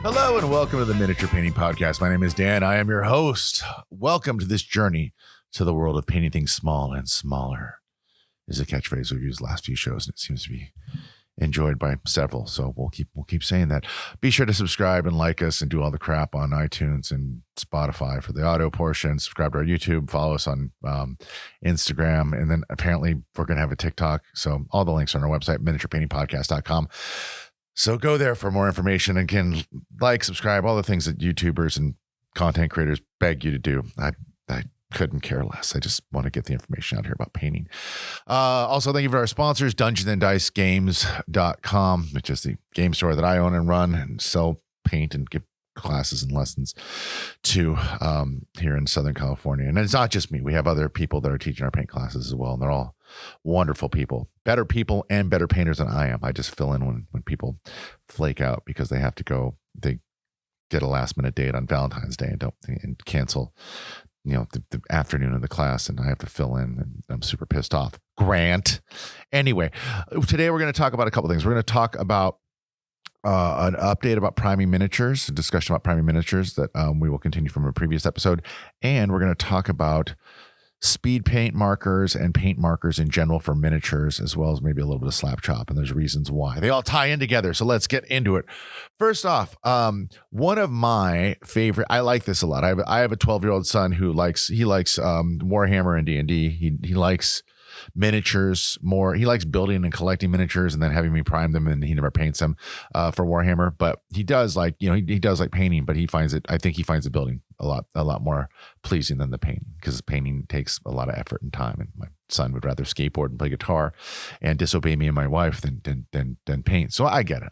Hello and welcome to the Miniature Painting Podcast. My name is Dan. I am your host. Welcome to this journey to the world of painting things small and smaller. Is a catchphrase we've used the last few shows, and it seems to be enjoyed by several. So we'll keep saying that. Be sure to subscribe and like us and do all the crap on iTunes and Spotify for the audio portion. Subscribe to our YouTube. Follow us on Instagram, and then apparently we're going to have a TikTok. So all the links are on our website, miniaturepaintingpodcast.com. So go there for more information. Again, like, subscribe, all the things that YouTubers and content creators beg you to do. I couldn't care less. I just want to get the information out here about painting. Also, thank you for our sponsors, DungeonsandDiceGames.com, which is the game store that I own and run and sell paint and give classes and lessons to here in Southern California. And it's not just me. We have other people that are teaching our paint classes as well, and they're all wonderful people and better painters than I am. I just fill in when people flake out because they have to go, they get a last minute date on Valentine's Day and cancel, the afternoon of the class, and I have to fill in, and I'm super pissed off. Grant. Anyway, today we're going to talk about a couple things. We're going to talk about an update about priming miniatures, a discussion about priming miniatures that we will continue from a previous episode. And we're going to talk about speed paint markers and paint markers in general for miniatures, as well as maybe a little bit of Slapchop. And there's reasons why they all tie in together. So let's get into it. First off, one of my favorite, I like this a lot. I have a 12-year-old son who likes Warhammer and D&D. He likes miniatures more. He likes building and collecting miniatures and then having me prime them, and he never paints them for Warhammer, but he does like, he does like painting, but I think he finds the building a lot more pleasing than the painting, because painting takes a lot of effort and time, and my son would rather skateboard and play guitar and disobey me and my wife than paint. So I get it.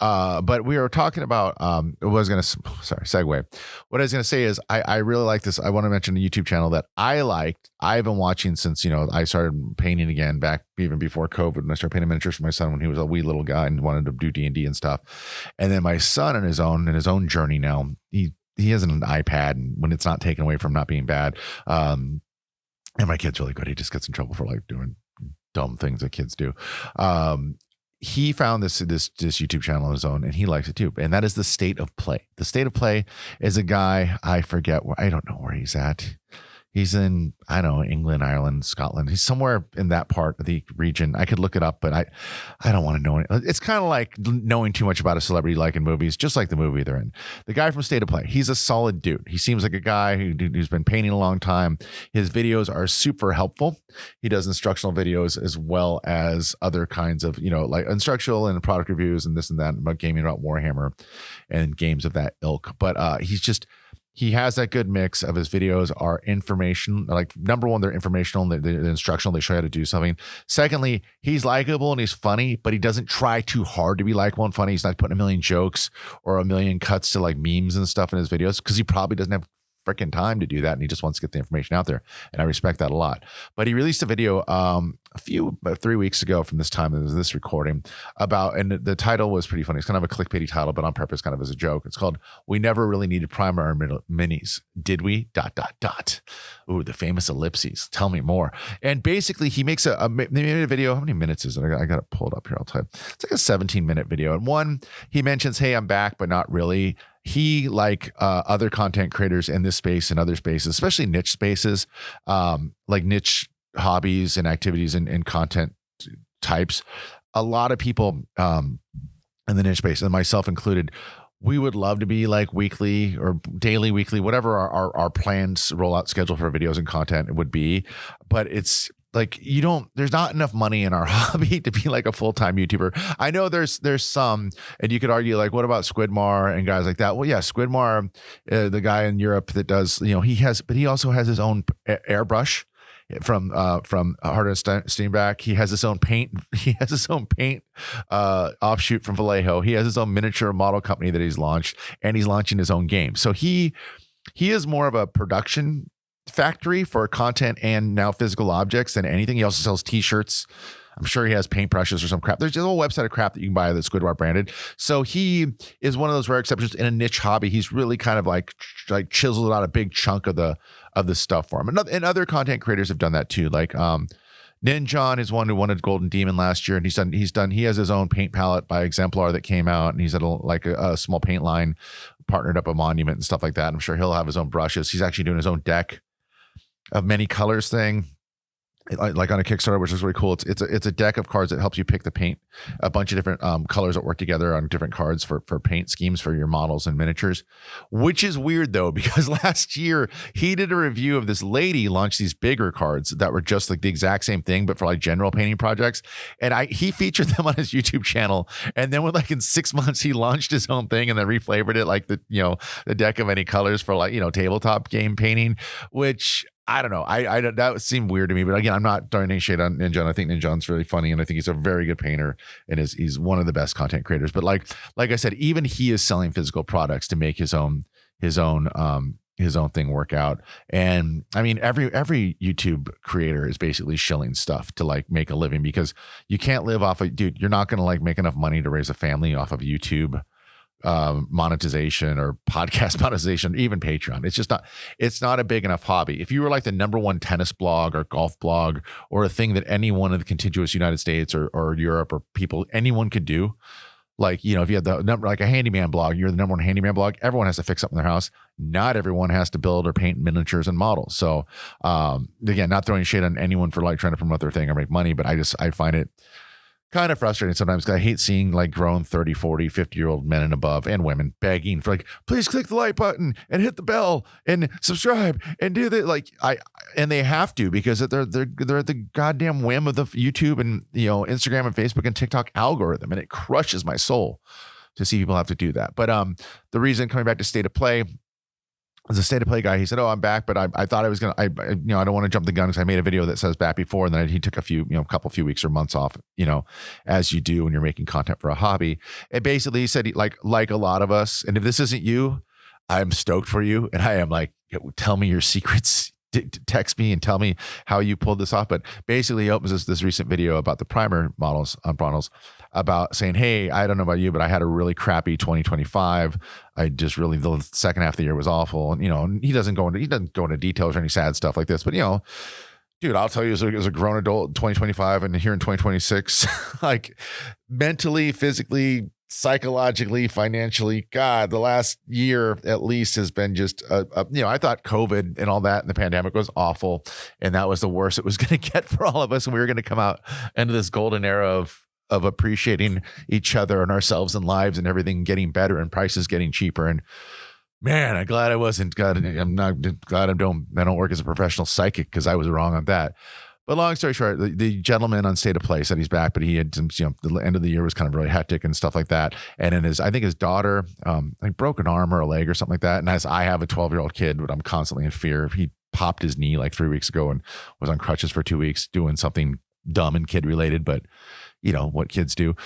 But we were talking about segue. What I was gonna say is I really like this. I want to mention a YouTube channel that I liked. I've been watching since I started painting again back even before COVID, when I started painting miniatures for my son when he was a wee little guy and wanted to do D&D and stuff. And then my son in his own journey now, he has an iPad, and when it's not taken away from not being bad, and my kid's really good. He just gets in trouble for like doing dumb things that kids do. He found this YouTube channel on his own, and he likes it too. And that is The State of Play. The State of Play is a guy, I don't know where he's at. He's in, England, Ireland, Scotland. He's somewhere in that part of the region. I could look it up, but I don't want to know it. It's kind of like knowing too much about a celebrity like in movies, just like the movie they're in. The guy from State of Play, he's a solid dude. He seems like a guy who's been painting a long time. His videos are super helpful. He does instructional videos as well as other kinds of, like instructional and product reviews and this and that, about gaming, about Warhammer and games of that ilk. But he has that good mix of his videos are information. Like, number one, they're informational, they're instructional. They show you how to do something. Secondly, he's likable and he's funny, but he doesn't try too hard to be likable and funny. He's not putting a million jokes or a million cuts to like memes and stuff in his videos, because he probably doesn't have freaking time to do that, and he just wants to get the information out there, and I respect that a lot. But he released a video about 3 weeks ago from this time, this recording, about, and the title was pretty funny. It's kind of a clickbaity title, but on purpose, kind of as a joke. It's called "We Never Really Needed Primer Our Minis, Did We? ... Ooh, the famous ellipses. Tell me more. And basically, he makes they made a video. How many minutes is it? I got it pulled up here. I'll tell you. It's like a 17-minute video. And one, he mentions, "Hey, I'm back, but not really." He, like other content creators in this space and other spaces, especially niche spaces, like niche hobbies and activities and content types, a lot of people in the niche space, and myself included, we would love to be like weekly or daily, weekly, whatever our planned rollout schedule for videos and content would be. But it's like, there's not enough money in our hobby to be like a full-time YouTuber. I know there's some, and you could argue like, what about Squidmar and guys like that? Well, yeah, Squidmar, the guy in Europe that does, but he also has his own airbrush from Harder Steinbach. He has his own paint. He has his own paint offshoot from Vallejo. He has his own miniature model company that he's launched, and he's launching his own game. So he is more of a production factory for content and now physical objects than anything. He also sells t-shirts. I'm sure he has paintbrushes or some crap. There's a whole website of crap that you can buy that's Squidward branded. So he is one of those rare exceptions in a niche hobby. He's really kind of like chiseled out a big chunk of the stuff for him. And other content creators have done that too. Like Ninjon is one who wanted Golden Demon last year, and he has his own paint palette by Exemplar that came out, and he's at a small paint line, partnered up a Monument and stuff like that. I'm sure he'll have his own brushes. He's actually doing his own deck of many colors thing, like on a Kickstarter, which is really cool. It's a deck of cards that helps you pick the paint, a bunch of different colors that work together on different cards for paint schemes for your models and miniatures, which is weird though, because last year he did a review of this lady launched these bigger cards that were just like the exact same thing, but for like general painting projects. And he featured them on his YouTube channel. And then in 6 months, he launched his own thing and then reflavored it like the deck of any colors for tabletop game painting, which I don't know. I that seemed weird to me, but again, I'm not throwing any shade on Ninjon. I think Ninjon's really funny, and I think he's a very good painter, and he's one of the best content creators. But like I said, even he is selling physical products to make his own thing work out. And I mean, every YouTube creator is basically shilling stuff to make a living, because you can't live off of, dude, you're not going to make enough money to raise a family off of YouTube monetization or podcast monetization, even Patreon. It's not a big enough hobby. If you were like the number one tennis blog or golf blog, or a thing that anyone in the contiguous United States or Europe or anyone could do, if you had the number, like a handyman blog, you're the number one handyman blog, everyone has to fix something in their house. Not everyone has to build or paint miniatures and models. So again, not throwing shade on anyone for trying to promote their thing or make money, but I find it kind of frustrating sometimes, because I hate seeing grown 30, 40, 50-year-old men and above, and women, begging for please click the like button and hit the bell and subscribe and do that. And they have to, because they're at the goddamn whim of the YouTube and Instagram and Facebook and TikTok algorithm, and it crushes my soul to see people have to do that. But the reason, coming back to State of Play, as a State of Play guy, he said, "Oh, I'm back," but I thought I was I don't want to jump the gun, because I made a video that says back before, and then he took a few weeks or months off, as you do when you're making content for a hobby. And basically, he said, like a lot of us, and if this isn't you, I'm stoked for you, and I am tell me your secrets. Text me and tell me how you pulled this off. But basically, he opens this recent video about the primer models on Bronels, about saying, "Hey, I don't know about you, but I had a really crappy 2025. I just really, the second half of the year was awful." And he doesn't go into details or any sad stuff like this, but dude, I'll tell you, as a grown adult in 2025 and here in 2026, mentally, physically, psychologically, financially, God, the last year at least has been just, I thought COVID and all that and the pandemic was awful, and that was the worst it was going to get for all of us. And we were going to come out into this golden era of appreciating each other and ourselves and lives and everything getting better and prices getting cheaper. And man, I'm glad I wasn't. I'm not glad I don't work as a professional psychic, because I was wrong on that. But long story short, the gentleman on State of Play said he's back, but he had some, the end of the year was kind of really hectic and stuff like that. And in I think his daughter, broke an arm or a leg or something like that. And as I have a 12-year-old kid, but I'm constantly in fear. He popped his knee 3 weeks ago and was on crutches for 2 weeks doing something dumb and kid related, but what kids do.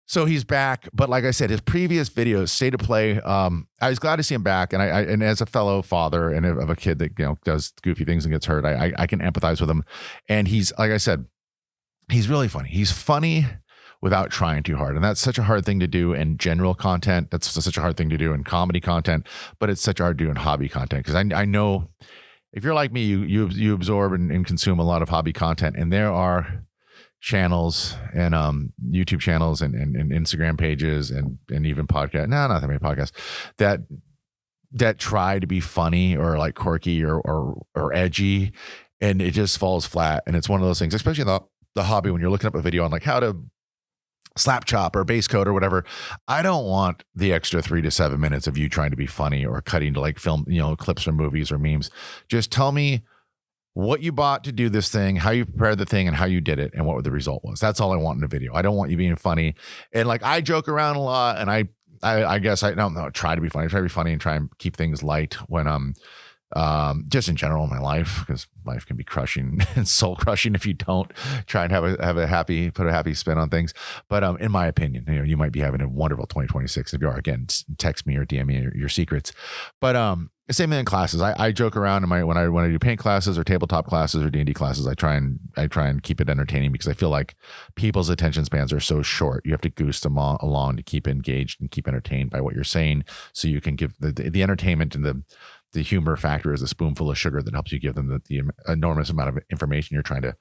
So he's back, but like I said, his previous videos, State of Play, I was glad to see him back, and as a fellow father and of a kid that does goofy things and gets hurt, I can empathize with him. And he's, like I said, he's really funny. He's funny without trying too hard, and that's such a hard thing to do in general content. That's such a hard thing to do in comedy content, but it's such hard to do in hobby content, because I know if you're like me, you absorb and consume a lot of hobby content, and there are channels and YouTube channels and Instagram pages and even podcasts. No, not that many podcasts that try to be funny or quirky or edgy, and it just falls flat. And it's one of those things, especially in the hobby, when you're looking up a video on how to Slapchop or base coat or whatever. I don't want the extra 3 to 7 minutes of you trying to be funny or cutting to film, clips from movies or memes. Just tell me what you bought to do this thing, how you prepared the thing, and how you did it, and what the result was. That's all I want in a video. I don't want you being funny. And I joke around a lot, and I guess I don't know, try to be funny. I try to be funny and try and keep things light when just in general in my life, because life can be crushing and soul crushing if you don't try and put a happy spin on things. But in my opinion, you might be having a wonderful 2026. If you are, again, text me or DM me your secrets. But same thing in classes. I joke around when I do paint classes or tabletop classes or D&D classes. I try and keep it entertaining, because I feel like people's attention spans are so short. You have to goose them along to keep engaged and keep entertained by what you're saying, so you can give the entertainment, and the humor factor is a spoonful of sugar that helps you give them the enormous amount of information you're trying to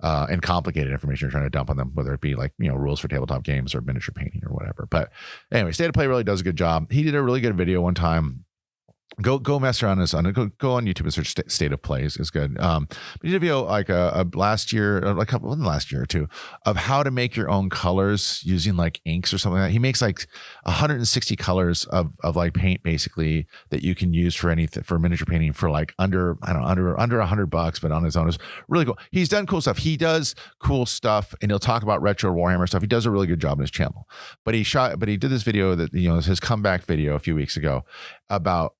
and complicated information you're trying to dump on them, whether it be like, rules for tabletop games or miniature painting or whatever. But anyway, State of Play really does a good job. He did a really good video one time. Go mess around this on go on YouTube and search State of Plays is good. But he did a video like a last year, like last year or two, of how to make your own colors using like inks or something like that. He makes like 160 colors of like paint basically that you can use for anything, for miniature painting for like under $100, but on his own. It's really cool. He's done cool stuff. He does cool stuff, and he'll talk about retro Warhammer stuff. He does a really good job on his channel. But he did this video that his comeback video a few weeks ago about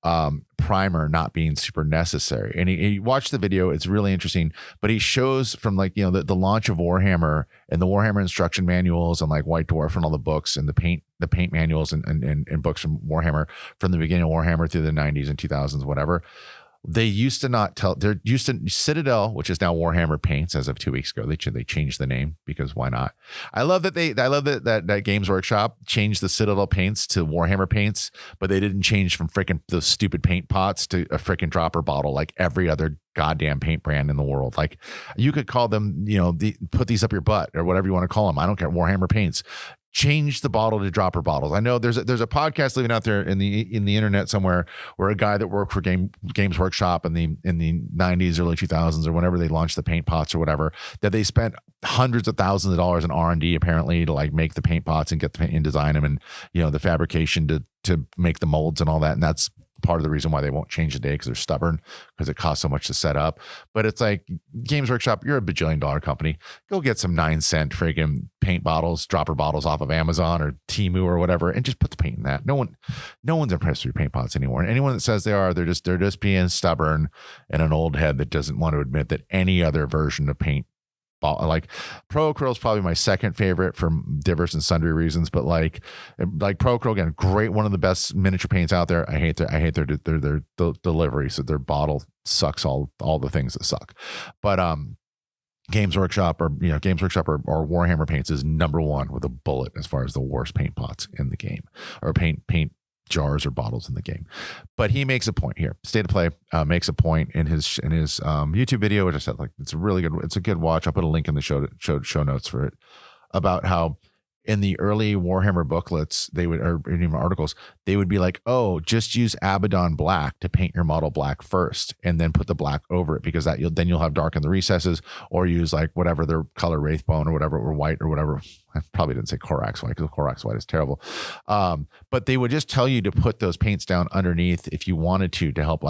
primer not being super necessary, and he watched the video. It's really interesting, but he shows from like the launch of Warhammer and the Warhammer instruction manuals and like White Dwarf and all the books and the paint manuals and books from Warhammer from the beginning of Warhammer through the 90s and 2000s, whatever. They used to not tell. They're used to Citadel, which is now Warhammer Paints. As of 2 weeks ago, they changed the name because why not? I love that that Games Workshop changed the Citadel paints to Warhammer Paints, but they didn't change from freaking those stupid paint pots to a freaking dropper bottle like every other goddamn paint brand in the world. Like you could call them, put these up your butt or whatever you want to call them. I don't care. Warhammer Paints. Change the bottle to dropper bottles. I know there's a podcast living out there in the internet somewhere where a guy that worked for Games Workshop in the 90s, early 2000s, or whenever they launched the paint pots or whatever, that they spent hundreds of thousands of dollars in R&D apparently to like make the paint pots and get the paint and design them, and the fabrication to make the molds and all that. And that's part of the reason why they won't change the day, because they're stubborn, because it costs so much to set up. But it's like, Games Workshop, you're a bajillion-dollar company. Go get some 9-cent friggin' paint bottles, dropper bottles off of Amazon or Temu or whatever, and just put the paint in that. No one's impressed with your paint pots anymore. And anyone that says they are, they're just being stubborn and an old head that doesn't want to admit that any other version of paint, like Pro Acryl is probably my second favorite for diverse and sundry reasons, but like Pro Acryl, again, great, one of the best miniature paints out there. I hate their delivery, so their bottle sucks all the things that suck. But Games Workshop or Warhammer Paints is number one with a bullet as far as the worst paint pots in the game, or paint jars or bottles in the game. But he makes a point here. State of Play makes a point in his YouTube video, which I said, like, it's a good watch. I'll put a link in the show notes for it, about how in the early Warhammer booklets, or even articles, they would be like, oh, just use Abaddon black to paint your model black first, and then put the black over it, because then you'll have dark in the recesses, or use like whatever their color, Wraithbone or whatever, or white or whatever. I probably didn't say Corax white, because Corax white is terrible. But they would just tell you to put those paints down underneath if you wanted to help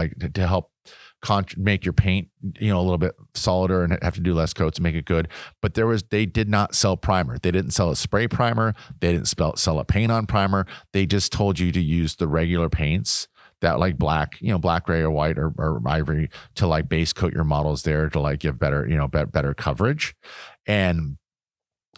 make your paint a little bit solider and have to do less coats and make it good. But they did not sell primer. They didn't sell a spray primer. They didn't sell a paint on primer. They just told you to use the regular paints that like black, black, gray, or white, or ivory, to like base coat your models there to like give better, better coverage. And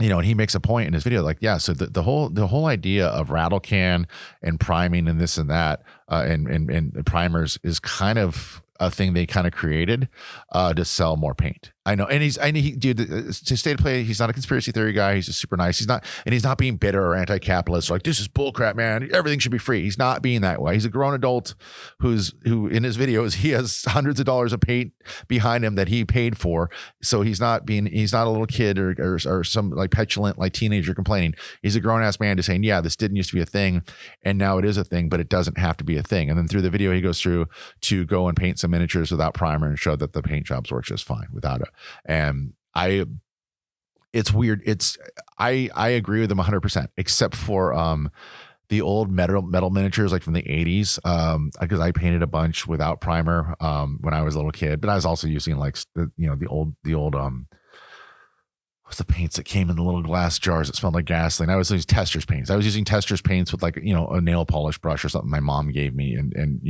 and he makes a point in his video, like, yeah, so the whole idea of rattle can and priming and this and that, and primers is kind of a thing they kind of created to sell more paint. I know, and to State of Play, he's not a conspiracy theory guy. He's just super nice. He's not being bitter or anti-capitalist, or like, this is bullcrap, man, everything should be free. He's not being that way. He's a grown adult who in his videos, he has hundreds of dollars of paint behind him that he paid for. So he's not a little kid or some like petulant like teenager complaining. He's a grown ass man just saying, yeah, this didn't used to be a thing, and now it is a thing, but it doesn't have to be a thing. And then through the video, he goes through to go and paint some miniatures without primer and show that the paint jobs work just fine without it. And it's weird. I agree with him 100%, except for the old metal miniatures, like from the 80s, because I painted a bunch without primer when I was a little kid, but I was also using like the old what's the paints that came in the little glass jars that smelled like gasoline? I was using Tester's paints. I was using Tester's paints with like, a nail polish brush or something my mom gave me, and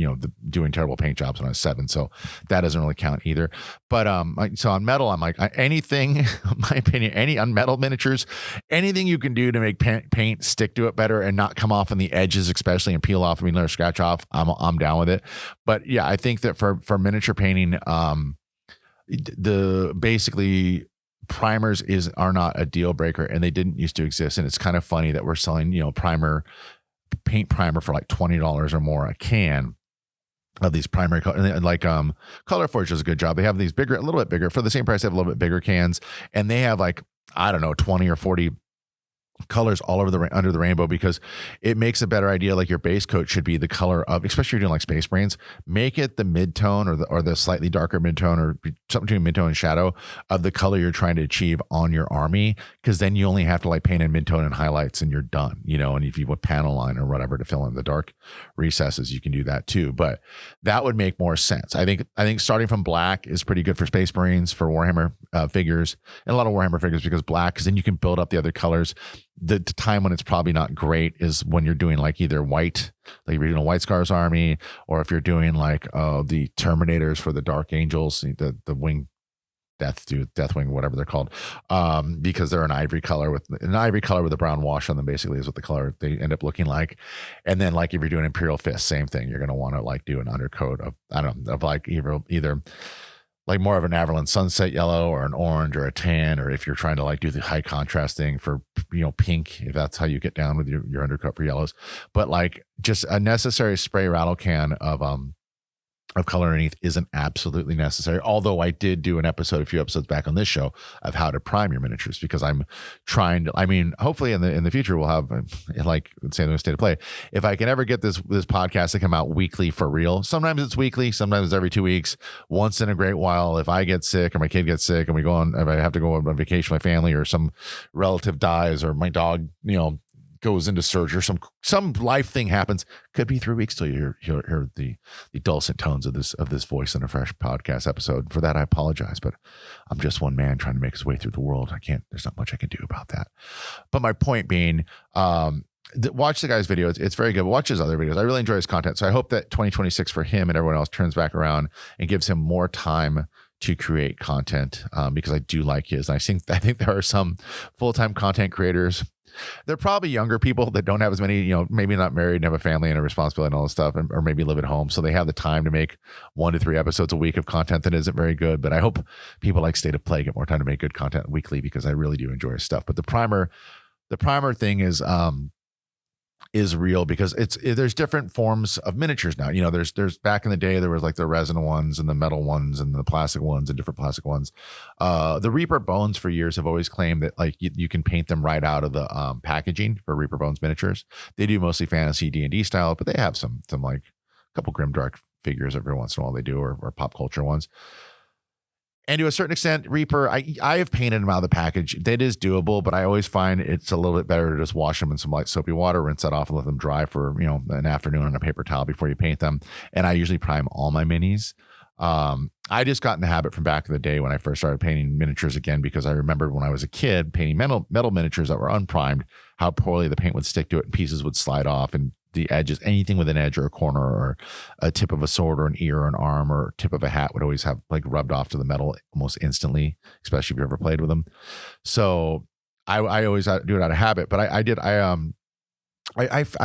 doing terrible paint jobs when I was 7. So that doesn't really count either. But so on metal, I'm like, anything, in my opinion, on metal miniatures, anything you can do to make paint stick to it better and not come off on the edges, especially, and peel off, or scratch off, I'm down with it. But yeah, I think that for miniature painting, basically primers are not a deal breaker, and they didn't used to exist. And it's kind of funny that we're selling, paint primer for like $20 or more a can. of these primary color, and like Color Forge does a good job. They have these bigger, a little bit bigger for the same price. They have a little bit bigger cans, and they have like, I don't know, 20 or 40 colors all over the under the rainbow, because it makes a better idea. Like your base coat should be the color of, especially if you're doing like Space Brains, make it the mid-tone or the slightly darker mid-tone, or something between mid-tone and shadow of the color you're trying to achieve on your army, because then you only have to like paint in mid-tone and highlights and you're done, you know. And if you want panel line or whatever to fill in the dark recesses, you can do that too, but that would make more sense. I think starting from black is pretty good for Space Marines, for Warhammer figures, and a lot of Warhammer figures, because black, because then you can build up the other colors. The time when it's probably not great is when you're doing like either white, like if you're doing a White Scars army, or if you're doing like the Terminators for the Dark Angels, the wing Deathwing, whatever they're called, because they're an ivory color with a brown wash on them, basically is what the color they end up looking like. And then like if you're doing Imperial Fist, same thing. You're going to want to like do an undercoat of, I don't know, of like either like more of an Averland Sunset yellow or an orange or a tan, or if you're trying to like do the high contrast thing for, you know, pink, if that's how you get down with your undercoat for yellows. But like just a necessary spray rattle can of color underneath isn't absolutely necessary. Although I did do a few episodes back on this show of how to prime your miniatures, because I'm trying to, I mean, hopefully in the future we'll have like St. Louis State of Play. If I can ever get this podcast to come out weekly for real, sometimes it's weekly, sometimes it's every 2 weeks, once in a great while. If I get sick or my kid gets sick and if I have to go on vacation with my family, or some relative dies, or my dog, you know, goes into surgery, or some life thing happens, could be 3 weeks till you hear the dulcet tones of this voice in a fresh podcast episode. For that, I apologize, but I'm just one man trying to make his way through the world. There's not much I can do about that. But my point being, watch the guy's video. It's very good. Watch his other videos. I really enjoy his content. So I hope that 2026 for him and everyone else turns back around and gives him more time to create content, because I do like his. And I think there are some full-time content creators. They're probably younger people that don't have as many, you know, maybe not married and have a family and a responsibility and all this stuff, or maybe live at home. So they have the time to make 1 to 3 episodes a week of content that isn't very good. But I hope people like State of Play get more time to make good content weekly, because I really do enjoy his stuff. But the primer thing is real, because there's different forms of miniatures now. You know, there's back in the day there was like the resin ones and the metal ones and the plastic ones and different plastic ones. The Reaper Bones for years have always claimed that like you can paint them right out of the packaging for Reaper Bones miniatures. They do mostly fantasy D&D style, but they have some like a couple grimdark figures every once in a while they do, or pop culture ones. And to a certain extent, Reaper, I have painted them out of the package. That is doable, but I always find it's a little bit better to just wash them in some light soapy water, rinse that off, and let them dry for, you know, an afternoon on a paper towel before you paint them. And I usually prime all my minis. I just got in the habit from back in the day when I first started painting miniatures again, because I remembered when I was a kid painting metal miniatures that were unprimed, how poorly the paint would stick to it and pieces would slide off, and the edges, anything with an edge or a corner or a tip of a sword or an ear or an arm or tip of a hat would always have like rubbed off to the metal almost instantly, especially if you ever played with them. So I always do it out of habit, but I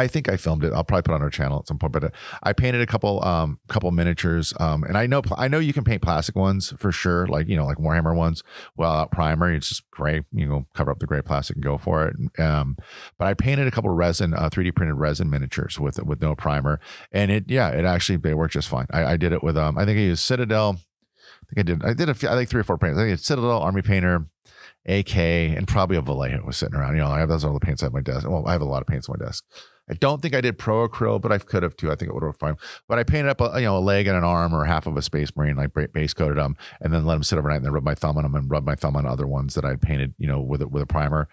think I filmed it. I'll probably put it on our channel at some point, but I painted a couple miniatures. And I know you can paint plastic ones for sure. Like, you know, like Warhammer ones without primer. It's just gray, you know, cover up the gray plastic and go for it. But I painted a couple of 3D printed resin miniatures with no primer, and they work just fine. I did it with, I think I used Citadel. I did a few, I think 3 or 4 paints. I think it's Citadel, Army Painter, AK, and probably a Vallejo was sitting around. You know, those are all the paints I have on my desk. Well, I have a lot of paints on my desk. I don't think I did Pro Acryl, but I could have too. I think it would have been fine. But I painted up a leg and an arm or half of a Space Marine, like base coated them, and then let them sit overnight, and then rub my thumb on them and rub my thumb on other ones that I'd painted, you know, with a primer.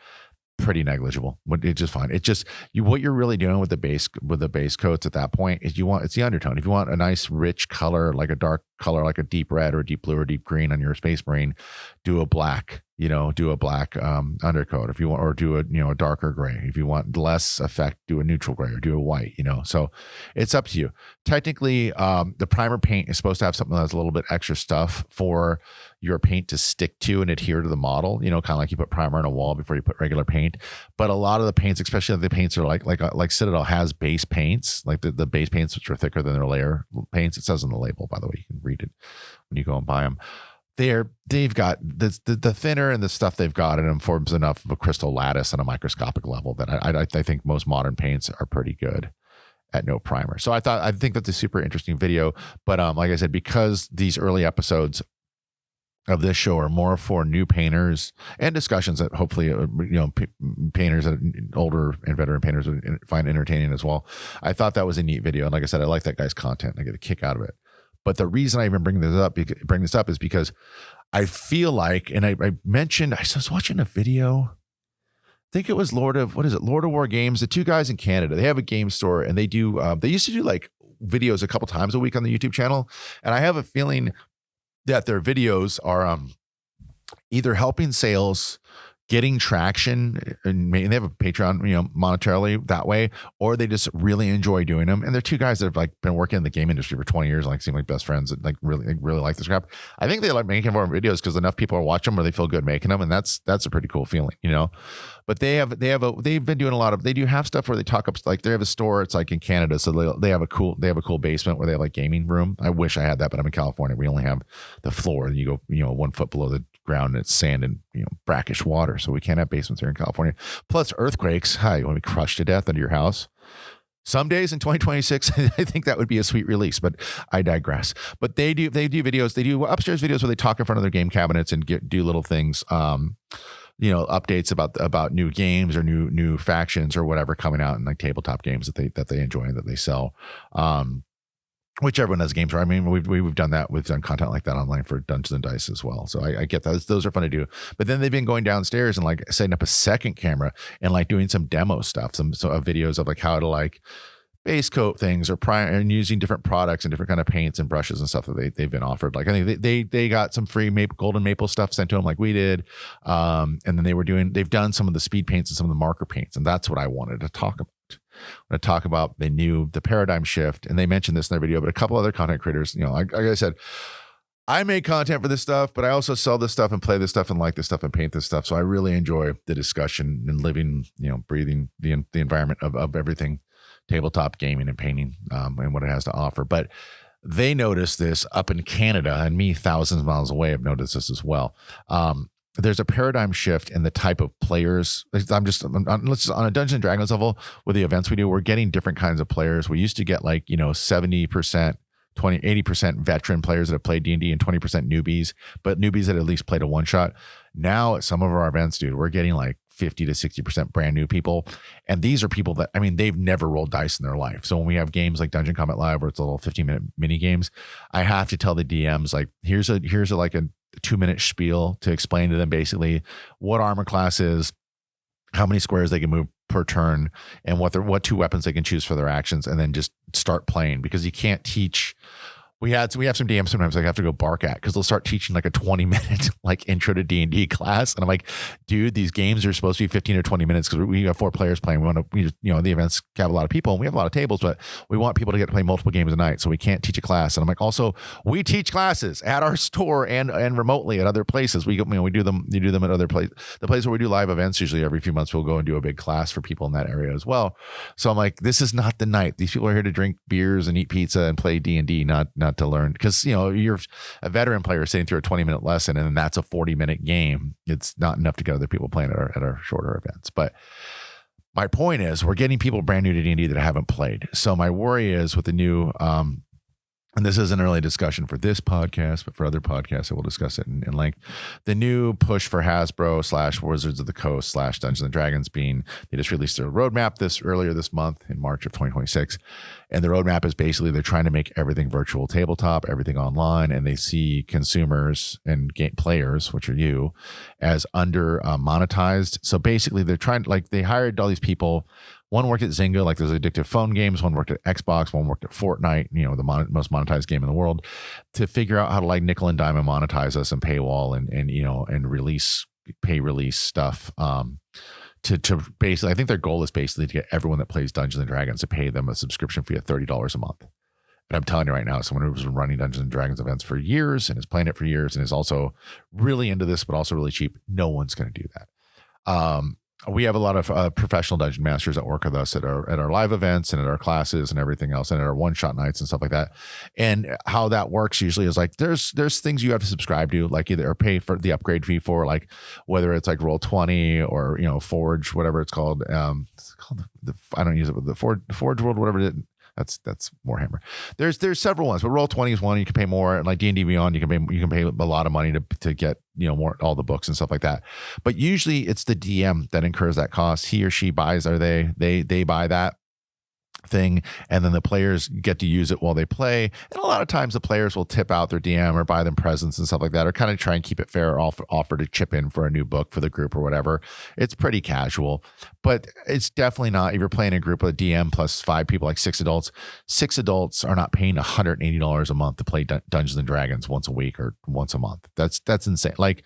Pretty negligible, but it's just fine. It's just what you're really doing with the base coats at that point is it's the undertone. If you want a nice rich color, like a dark color, like a deep red or deep blue or deep green on your Space Marine, do a black undercoat. If you want, or do a darker gray. If you want less effect, do a neutral gray or do a white, you know. So it's up to you. Technically, the primer paint is supposed to have something that's a little bit extra stuff for your paint to stick to and adhere to the model, you know, kind of like you put primer on a wall before you put regular paint. But a lot of the paints, especially the paints are like Citadel has base paints, like the base paints, which are thicker than their layer paints. It says on the label, by the way, you can read it when you go and buy them. They've got the thinner and the stuff they've got in them forms enough of a crystal lattice on a microscopic level that I think most modern paints are pretty good. at no primer. So I think that's a super interesting video. But like I said, because these early episodes of this show are more for new painters and discussions that hopefully painters that older and veteran painters would find entertaining as well. I thought that was a neat video, and like I said, I like that guy's content. I get a kick out of it. But the reason I even bring this up is because I feel like, and I mentioned, I was watching a video. I think it was Lord of War Games. The two guys in Canada, they have a game store, and they do. They used to do like videos a couple times a week on the YouTube channel, and I have a feeling that their videos are either helping sales, getting traction, and they have a Patreon, monetarily that way, or they just really enjoy doing them. And they're two guys that have like been working in the game industry for 20 years, like seem like best friends, and like really like this crap. I think they like making more videos because enough people are watching them or they feel good making them, and that's a pretty cool feeling, But they've been doing a lot of, they do have stuff where they talk up, like they have a store, it's like in Canada, so they have a cool basement where they have like gaming room. I wish I had that, but I'm in California. We only have the floor, and you go 1 foot below the ground, and it's sand and brackish water, so we can't have basements here in California. Plus earthquakes. Hi, you want to be crushed to death under your house? Some days in 2026, I think that would be a sweet release, but I digress. But they do videos. They do upstairs videos where they talk in front of their game cabinets and do little things. Updates about new games or new factions or whatever coming out, and like tabletop games that they enjoy and that they sell. Which everyone has games for. I mean, we've done that. We've done content like that online for Dungeons and Dice as well. So I get that. Those are fun to do. But then they've been going downstairs and like setting up a second camera and like doing some demo stuff, some videos of like how to like base coat things or prime, and using different products and different kind of paints and brushes and stuff that they've been offered. Like I think they got some free golden maple stuff sent to them like we did. And then they've done some of the speed paints and some of the marker paints. And that's what I wanted to talk about. I'm going to talk about the paradigm shift, and they mentioned this in their video, but a couple other content creators, like I said, I make content for this stuff, but I also sell this stuff and play this stuff and like this stuff and paint this stuff. So I really enjoy the discussion and living, breathing the environment of everything tabletop gaming and painting, and what it has to offer. But they noticed this up in Canada, and me thousands of miles away have noticed this as well. There's a paradigm shift in the type of players. Let's on a Dungeons and Dragons level with the events we do, we're getting different kinds of players. We used to get 70%, 80% veteran players that have played D&D and 20% newbies, but newbies that at least played a one shot. Now at some of our events, dude, we're getting like 50 to 60% brand new people. And these are people that, they've never rolled dice in their life. So when we have games like Dungeon Combat Live, where it's a little 15-minute mini games, I have to tell the DMs, like, here's a 2-minute spiel to explain to them basically what armor class is, how many squares they can move per turn, and what two weapons they can choose for their actions, and then just start playing, because you can't teach. We have some DMs sometimes I have to go bark at because they'll start teaching like a 20-minute like intro to D&D class. And I'm like, dude, these games are supposed to be 15 or 20 minutes because we have 4 players playing. The events have a lot of people and we have a lot of tables, but we want people to get to play multiple games a night. So we can't teach a class. And I'm like, also, we teach classes at our store and remotely at other places. We do them at other places. The place where we do live events, usually every few months, we'll go and do a big class for people in that area as well. So I'm like, this is not the night. These people are here to drink beers and eat pizza and play D&D, not to learn, because you're a veteran player sitting through a 20-minute lesson and then that's a 40-minute game. It's not enough to get other people playing at our shorter events. But my point is, we're getting people brand new to D&D that haven't played. So my worry is with the new and this is an early discussion for this podcast, but for other podcasts, I will discuss it in length. The new push for Hasbro / Wizards of the Coast / Dungeons and Dragons being, they just released their roadmap earlier this month in March of 2026. And the roadmap is basically they're trying to make everything virtual tabletop, everything online, and they see consumers and game players, which are you, as under monetized. So basically they're trying, like, they hired all these people. One worked at Zynga, like those addictive phone games. One worked at Xbox. One worked at Fortnite, the most monetized game in the world, to figure out how to like nickel and dime and monetize us and paywall and release stuff. To basically, I think their goal is basically to get everyone that plays Dungeons and Dragons to pay them a subscription fee of $30 a month. And I'm telling you right now, someone who's been running Dungeons and Dragons events for years and is playing it for years and is also really into this, but also really cheap, no one's going to do that. We have a lot of professional dungeon masters that work with us at our live events and at our classes and everything else, and at our one-shot nights and stuff like that. And how that works usually is like there's things you have to subscribe to, like either or pay for the upgrade fee for, like whether it's like Roll20 or Forge, whatever it's called. It's called I don't use it, but the Forge World, whatever it is. That's Warhammer. There's several ones, but Roll20 is one. You can pay more, and like D&D Beyond, you can pay a lot of money to get more, all the books and stuff like that. But usually it's the DM that incurs that cost. He or she buys, they buy that thing, and then the players get to use it while they play. And a lot of times the players will tip out their DM or buy them presents and stuff like that, or kind of try and keep it fair, or offer to chip in for a new book for the group or whatever. It's pretty casual, but it's definitely not, if you're playing a group of DM plus 5 people, like 6 adults are not paying $180 a month to play Dungeons and Dragons once a week or once a month. That's insane. Like,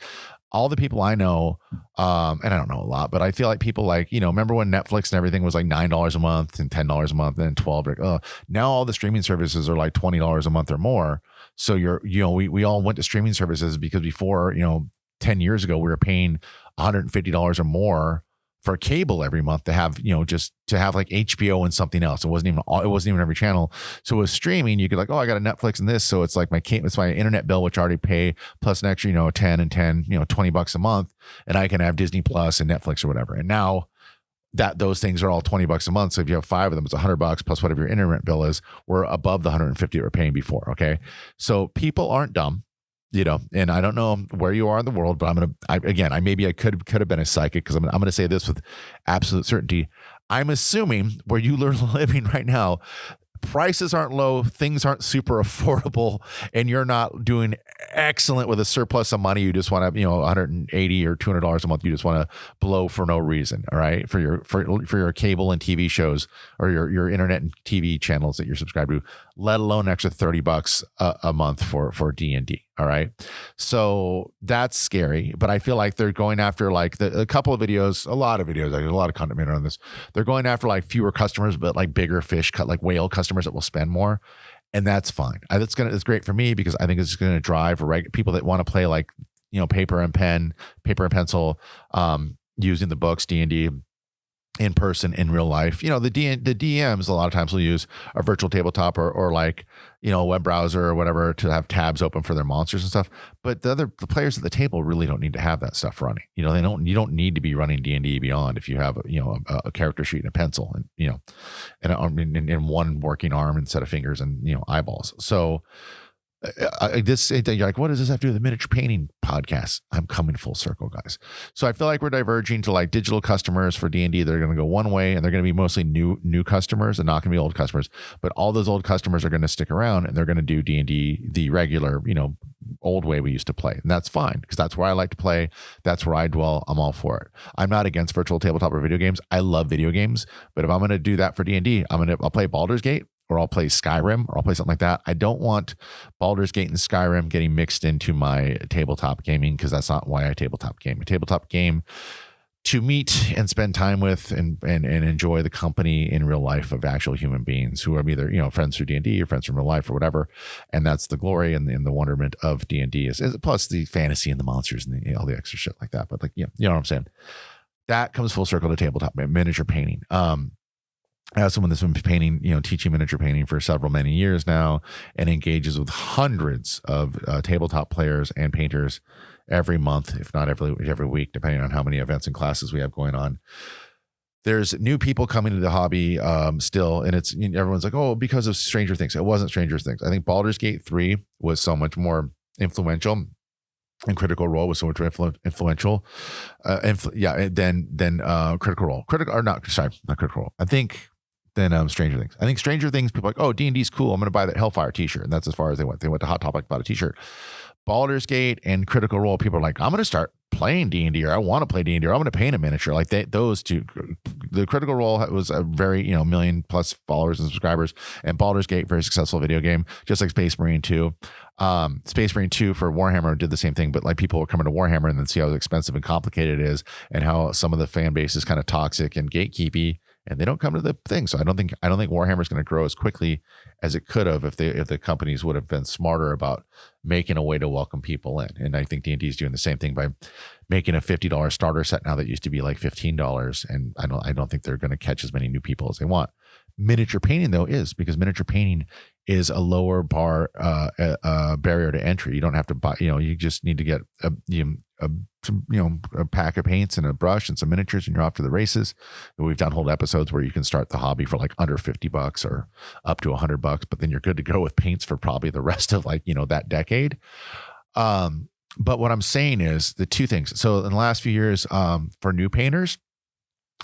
all the people I know, and I don't know a lot, but I feel like people like, remember when Netflix and everything was like $9 a month and $10 a month and then $12. Like, now all the streaming services are like $20 a month or more. So we all went to streaming services because before, 10 years ago, we were paying $150 or more for cable every month to have, just to have like HBO and something else. It wasn't even every channel. So with streaming, you could like, I got a Netflix and this. So it's like it's my internet bill, which I already pay, plus an extra, 10 and 10, $20 a month. And I can have Disney Plus and Netflix or whatever. And now that those things are all $20 a month. So if you have 5 of them, it's $100 plus whatever your internet bill is. We're above the $150 that we're paying before. Okay. So people aren't dumb. And I don't know where you are in the world, but I could have been a psychic, because I'm going to say this with absolute certainty. I'm assuming where you are living right now, prices aren't low, things aren't super affordable, and you're not doing excellent with a surplus of money. You just want to, $180 or $200 a month. You just want to blow for no reason. All right. For your cable and TV shows, or your internet and TV channels that you're subscribed to, let alone an extra $30 a month for D&D. All right. So that's scary, but I feel like they're going after like a couple of videos, a lot of videos, there's a lot of content made on this. They're going after like fewer customers, but like bigger fish, like whale customers that will spend more. And that's fine. It's great for me, because I think it's going to drive people that want to play like, paper and pencil, using the books, D&D in person, in real life. The DMs a lot of times will use a virtual tabletop or like, a web browser or whatever to have tabs open for their monsters and stuff. But the players at the table really don't need to have that stuff running. You don't need to be running D&D Beyond if you have a character sheet and a pencil and one working arm instead of fingers and eyeballs. So you're like, what does this have to do with the miniature painting podcast? I'm coming full circle, guys. So I feel like we're diverging to like digital customers for D&D. They're going to go one way, and they're going to be mostly new customers and not going to be old customers. But all those old customers are going to stick around, and they're going to do D&D the regular, old way we used to play. And that's fine, because that's where I like to play. That's where I dwell. I'm all for it. I'm not against virtual tabletop or video games. I love video games. But if I'm going to do that for D&D, I'll play Baldur's Gate, or I'll play Skyrim, or I'll play something like that. I don't want Baldur's Gate and Skyrim getting mixed into my tabletop gaming, because that's not why I tabletop game. A tabletop game to meet and spend time with and enjoy the company in real life of actual human beings who are either, friends through D&D or friends from real life or whatever. And that's the glory and the wonderment of D&D is plus the fantasy and the monsters and all the extra shit like that. But like, you know what I'm saying? That comes full circle to tabletop miniature painting. As someone that's been painting, teaching miniature painting for many years now, and engages with hundreds of tabletop players and painters every month, if not every week, depending on how many events and classes we have going on. There's new people coming to the hobby still, and it's everyone's like, oh, because of Stranger Things. It wasn't Stranger Things. I think Baldur's Gate 3 was so much more influential, and Critical Role was so much influential. Than Critical Role. Not Critical Role. I think than Stranger Things. I think Stranger Things, people are like, oh, D&D's cool. I'm going to buy that Hellfire t-shirt. And that's as far as they went. They went to Hot Topic, bought a t-shirt. Baldur's Gate and Critical Role, people are like, I'm going to start playing D&D, or I want to play D&D, or I'm going to paint a miniature. Like those two. The Critical Role was a very, million plus followers and subscribers. And Baldur's Gate, very successful video game, just like Space Marine 2. Space Marine 2 for Warhammer did the same thing, but like people were coming to Warhammer and then see how expensive and complicated it is, and how some of the fan base is kind of toxic and gatekeepy, and they don't come to the thing. So I don't think Warhammer is going to grow as quickly as it could have if the companies would have been smarter about making a way to welcome people in. And I think D&D is doing the same thing by making a $50 starter set now that used to be like $15. And I don't think they're going to catch as many new people as they want. Miniature painting though is, because miniature painting is a lower barrier to entry. You don't have to buy, you just need to get a pack of paints and a brush and some miniatures, and you're off to the races. And we've done whole episodes where you can start the hobby for like under $50 or up to $100, but then you're good to go with paints for probably the rest of that decade. But what I'm saying is the two things. So in the last few years, for new painters,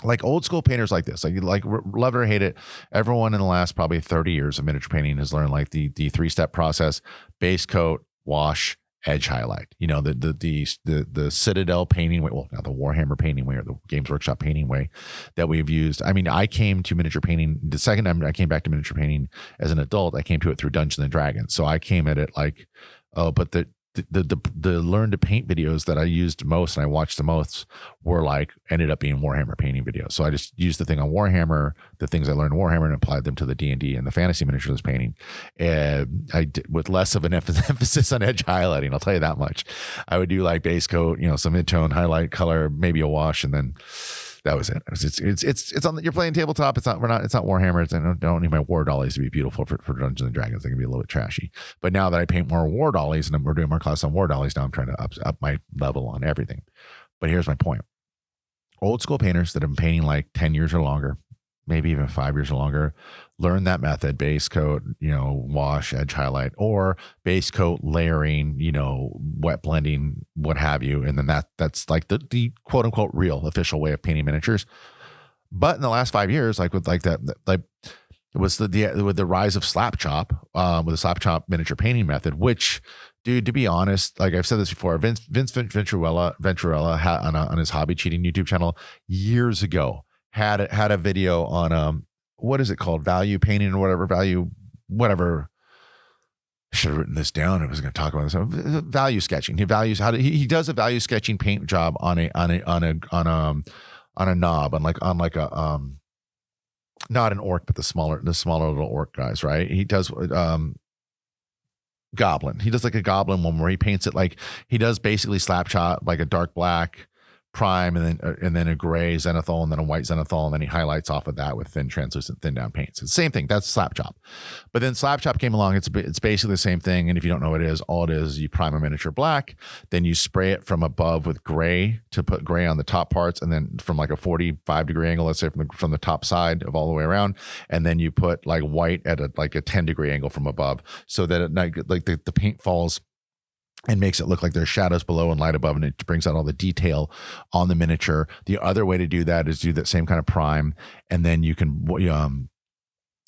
like old school painters like this, like love it or hate it, everyone in the last probably 30 years of miniature painting has learned like the 3-step process: base coat, wash, edge highlight. The Citadel painting way, well, now the Warhammer painting way, or the Games Workshop painting way that we've used. I mean, I came to miniature painting, the second time I came back to miniature painting as an adult, I came to it through Dungeons and Dragons. So I came at it like, but the learn to paint videos that I used most and I watched the most were ended up being Warhammer painting videos. So I just used the thing on Warhammer, the things I learned in Warhammer, and applied them to the D&D and the fantasy miniatures painting. And I did, with less of an emphasis on edge highlighting. I'll tell you that much. I would do like base coat, some mid-tone highlight color, maybe a wash, and then that was it. It's on you're playing tabletop. It's not Warhammer. I don't need my war dollies to be beautiful for Dungeons and Dragons. They can be a little bit trashy. But now that I paint more war dollies and we're doing more class on war dollies, now I'm trying to up my level on everything. But here's my point. Old school painters that have been painting like 10 years or longer, maybe even 5 years or longer, learn that method: base coat, wash, edge highlight, or base coat, layering, wet blending, what have you. And then that's like the quote unquote real official way of painting miniatures. But in the last 5 years, with the rise of Slapchop, with the Slapchop miniature painting method, which, dude, to be honest, like I've said this before, Vince Venturella had on his Hobby Cheating YouTube channel years ago had a video on what is it called, value painting or whatever. I should have written this down. I was going to talk about this. Value sketching. He does a value sketching paint job on a knob, on a not an orc, but the smaller little orc guys, right? He does goblin. He does like a goblin one where he paints it like he does basically Slapshot, like a dark black prime and then a gray zenithal and then a white zenithal, and then he highlights off of that with thin translucent thin down paints. It's the same thing. That's Slapchop. But then Slapchop came along. It's basically the same thing. And if you don't know what it is, all it is you prime a miniature black, then you spray it from above with gray to put gray on the top parts, and then from like a 45-degree angle, let's say from the top side of all the way around, and then you put like white at a 10-degree angle from above, so that the paint falls and makes it look like there's shadows below and light above, and it brings out all the detail on the miniature. The other way to do that is do that same kind of prime, and then you can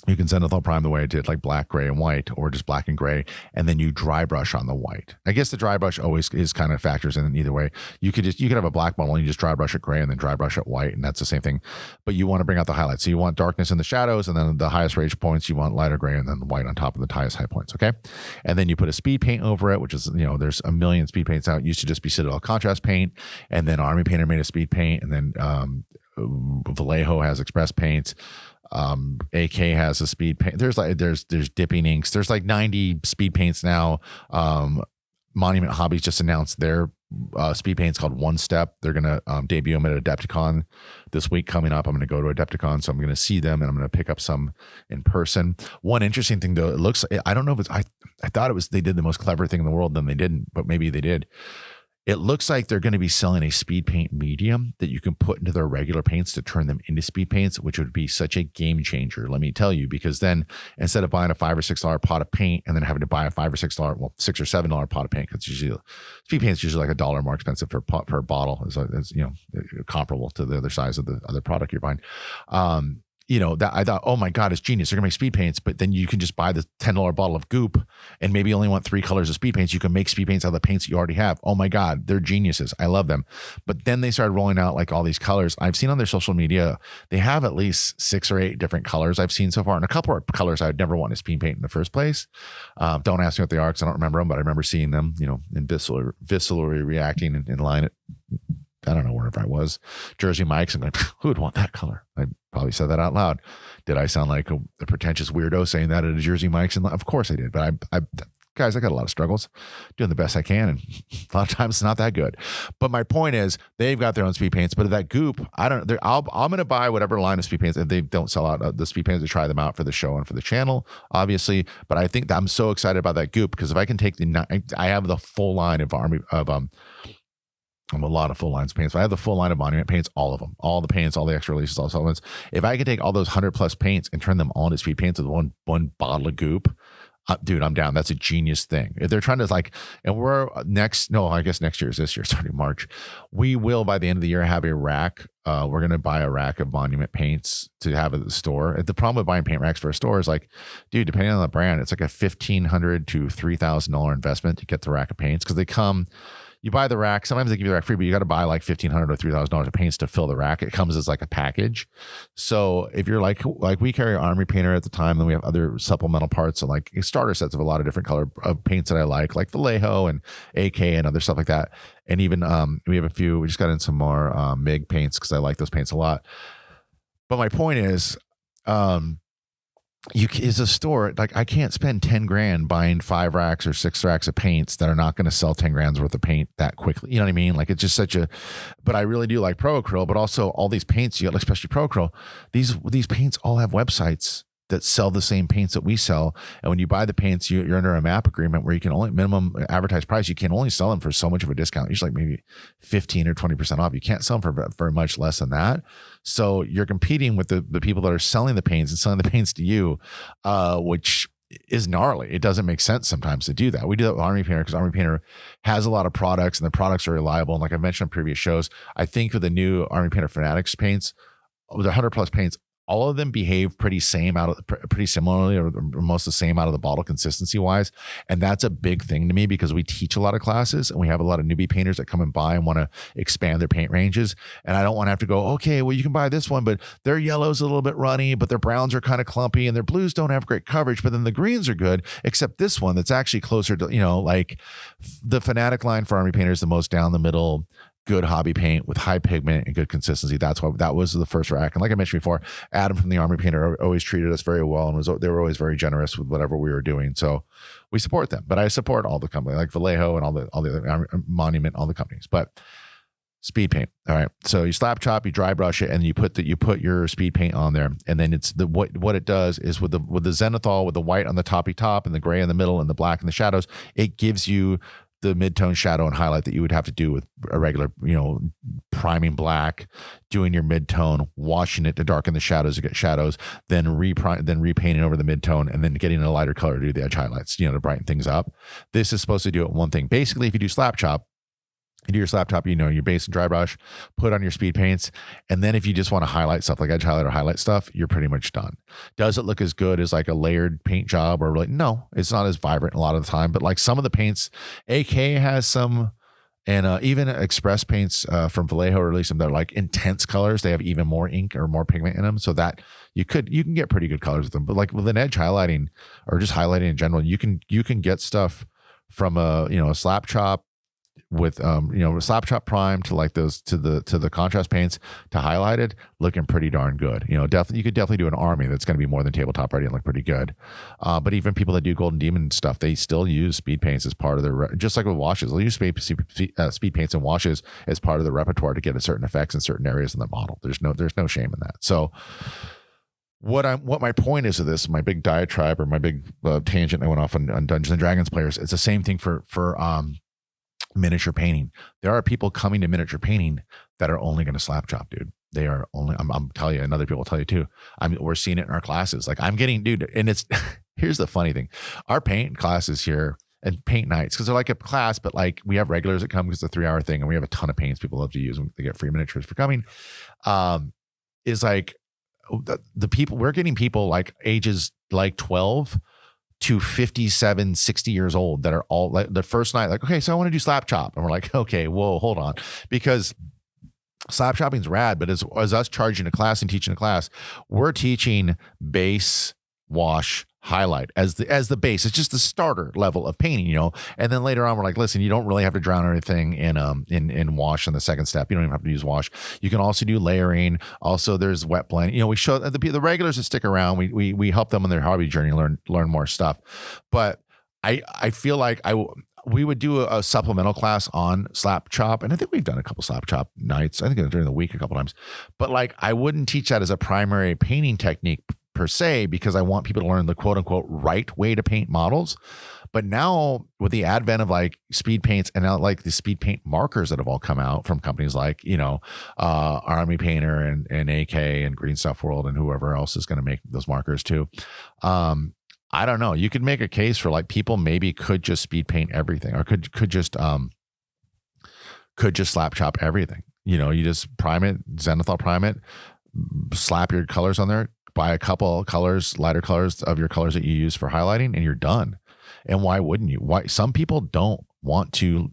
zenithal prime the way I did, like black, gray, and white, or just black and gray, and then you dry brush on the white. I guess the dry brush always is kind of factors in either way. You could have a black model and you just dry brush it gray and then dry brush it white, and that's the same thing. But you want to bring out the highlights. So you want darkness in the shadows, and then the highest rage points you want lighter gray, and then the white on top of the highest high points. Okay, and then you put a speed paint over it, which is there's a million speed paints out. It used to just be Citadel contrast paint, and then Army Painter made a speed paint, and then Vallejo has express paints. AK has a speed paint. There's dipping inks. There's like 90 speed paints now. Monument Hobbies just announced their speed paints called One Step. They're gonna debut them at Adepticon this week coming up. I'm gonna go to Adepticon, so I'm gonna see them and I'm gonna pick up some in person. One interesting thing though, it looks, I don't know if it's, I thought it was, they did the most clever thing in the world, then they didn't, but maybe they did. It looks like they're going to be selling a speed paint medium that you can put into their regular paints to turn them into speed paints, which would be such a game changer. Let me tell you, because then instead of buying a $5 or $6 pot of paint and then having to buy a $5 or $6, well, $6 or $7 pot of paint, because usually speed paint is usually like $1 more expensive per bottle, is comparable to the other size of the other product you're buying. That I thought, oh my God, it's genius. They're gonna make speed paints, but then you can just buy the $10 bottle of goop and maybe only want 3 colors of speed paints. You can make speed paints out of the paints that you already have. Oh my God, they're geniuses. I love them. But then they started rolling out like all these colors. I've seen on their social media, they have at least 6 or 8 different colors I've seen so far. And a couple of colors I'd never want to speed paint in the first place. Don't ask me what they are because I don't remember them, but I remember seeing them, in viscerally reacting in line at, I don't know wherever I was, Jersey Mike's, and going, who would want that color? I probably said that out loud. Did I sound like a pretentious weirdo saying that at a Jersey Mike's? And of course I did, but guys, I got a lot of struggles, doing the best I can, and a lot of times it's not that good. But my point is, they've got their own speed paints. But if that Goop, I'm going to buy whatever line of speed paints. If they don't sell out the speed paints, to try them out for the show and for the channel, obviously. But I think that I'm so excited about that Goop, because if I can take I have the full line of I'm a lot of full lines of paints, but I have the full line of monument paints, all of them, all the paints, all the extra releases, all the supplements. If I could take all those 100+ paints and turn them all into speed paints with one bottle of Goop, dude, I'm down. That's a genius thing. If they're trying to and we're I guess next year is this year, starting March. We will, by the end of the year, have a rack. We're going to buy a rack of monument paints to have at the store. The problem with buying paint racks for a store is dude, depending on the brand, it's like a $1,500 to $3,000 investment to get the rack of paints, because they come. You buy the rack. Sometimes they give you the rack free, but you got to buy like $1,500 or $3,000 of paints to fill the rack. It comes as like a package. So if you're like we carry Army Painter at the time, then we have other supplemental parts and like starter sets of a lot of different color of paints that I like Vallejo and AK and other stuff like that. And even we have a few. We just got in some more MIG paints because I like those paints a lot. But my point is, is a store, like I can't spend 10 grand buying 5 racks or 6 racks of paints that are not going to sell 10 grand's worth of paint that quickly. You know what I mean? Like it's just but I really do like Pro Acryl, but also all these paints you get, especially Pro Acryl, these paints all have websites that sell the same paints that we sell. And when you buy the paints, you're under a MAP agreement where you can only minimum advertised price. You can only sell them for so much of a discount, usually like maybe 15 or 20% off. You can't sell them for very much less than that. So you're competing with the people that are selling the paints and selling the paints to you, which is gnarly. It doesn't make sense sometimes to do that. We do that with Army Painter because Army Painter has a lot of products and the products are reliable. And like I mentioned on previous shows, I think with the new Army Painter Fanatics paints, with 100+ paints, all of them behave pretty similarly or most the same out of the bottle consistency wise. And that's a big thing to me because we teach a lot of classes and we have a lot of newbie painters that come and buy and want to expand their paint ranges. And I don't want to have to go, okay, well, you can buy this one, but their yellow's a little bit runny, but their browns are kind of clumpy and their blues don't have great coverage, but then the greens are good, except this one that's actually closer to, like the Fanatic line for Army Painters, the most down the middle, good hobby paint with high pigment and good consistency. That's why that was the first rack. And like I mentioned before, Adam from the Army Painter always treated us very well and they were always very generous with whatever we were doing. So we support them, but I support all the companies like Vallejo and all the other Monument, all the companies, but speed paint. All right. So you Slapchop, you dry brush it, and you put your speed paint on there. And then it's what it does is with the Zenithal, with the white on the toppy top and the gray in the middle and the black in the shadows, it gives you the mid-tone shadow and highlight that you would have to do with a regular, priming black, doing your mid-tone, washing it to darken the shadows to get shadows, then repainting over the mid-tone, and then getting a lighter color to do the edge highlights, to brighten things up. This is supposed to do it one thing. Basically, if you do Slapchop, you do your Slapchop, your base and dry brush, put on your speed paints. And then if you just want to highlight stuff like edge highlight or highlight stuff, you're pretty much done. Does it look as good as like a layered paint job or really? No, it's not as vibrant a lot of the time, but like some of the paints, AK has some, and even Express paints from Vallejo release them that are like intense colors. They have even more ink or more pigment in them, so that you can get pretty good colors with them. But like with an edge highlighting or just highlighting in general, you can get stuff from a Slapchop with Slapchop prime to like those to the contrast paints to highlighted, looking pretty darn good. Definitely you could definitely do an Army that's going to be more than tabletop ready and look pretty good. But even people that do Golden Demon stuff, they still use speed paints as part of their just like with washes. They'll use speed paints and washes as part of the repertoire to get a certain effects in certain areas in the model. There's no shame in that. So what my point is of this, my big diatribe or my big tangent I went off on Dungeons and Dragons players, it's the same thing for miniature painting. There are people coming to miniature painting that are only going to Slapchop, dude. They are only, I'm telling you, and other people will tell you too. We're seeing it in our classes. Like I'm getting, dude, and it's, here's the funny thing. Our paint classes here and paint nights, because they're like a class, but like we have regulars that come because it's a 3-hour thing and we have a ton of paints people love to use and they get free miniatures for coming. Is like the people, we're getting people like ages like 12 to 57, 60 years old that are all like the first night, like, okay, so I want to do Slapchop. And we're like, okay, whoa, hold on. Because Slapchopping is rad, but as us charging a class and teaching a class, we're teaching base, wash, highlight as the base. It's just the starter level of painting, and then later on we're like, listen, you don't really have to drown anything in wash in the second step. You don't even have to use wash. You can also do layering. Also there's wet blend. We show the regulars that stick around, we help them on their hobby journey learn more stuff. But I feel like we would do a supplemental class on Slapchop, and I think we've done a couple Slapchop nights. I think during the week a couple times, but like I wouldn't teach that as a primary painting technique per se, because I want people to learn the quote unquote right way to paint models. But now with the advent of like speed paints and now like the speed paint markers that have all come out from companies like, Army Painter and AK and Green Stuff World and whoever else is going to make those markers too. I don't know. You could make a case for like people maybe could just speed paint everything, or could just slap chop everything. You just prime it, zenithal prime it, slap your colors on there, buy a couple colors, lighter colors of your colors that you use for highlighting, and you're done. And why wouldn't you? Why some people don't want to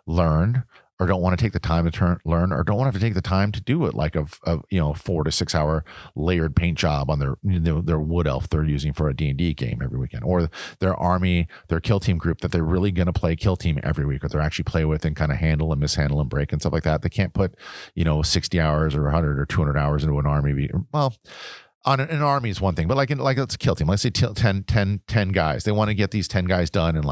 learn, or don't want to take the time to learn, or don't want to have to take the time to do it, like a 4 to 6 hour layered paint job on their wood elf they're using for a D&D game every weekend, or their kill team group that they're really going to play kill team every week, or they're actually play with and kind of handle and mishandle and break and stuff like that. They can't put 60 hours or 100 or 200 hours into an army. Well, on an army is one thing, but like it's a kill team. Let's say 10 guys. They want to get these 10 guys done in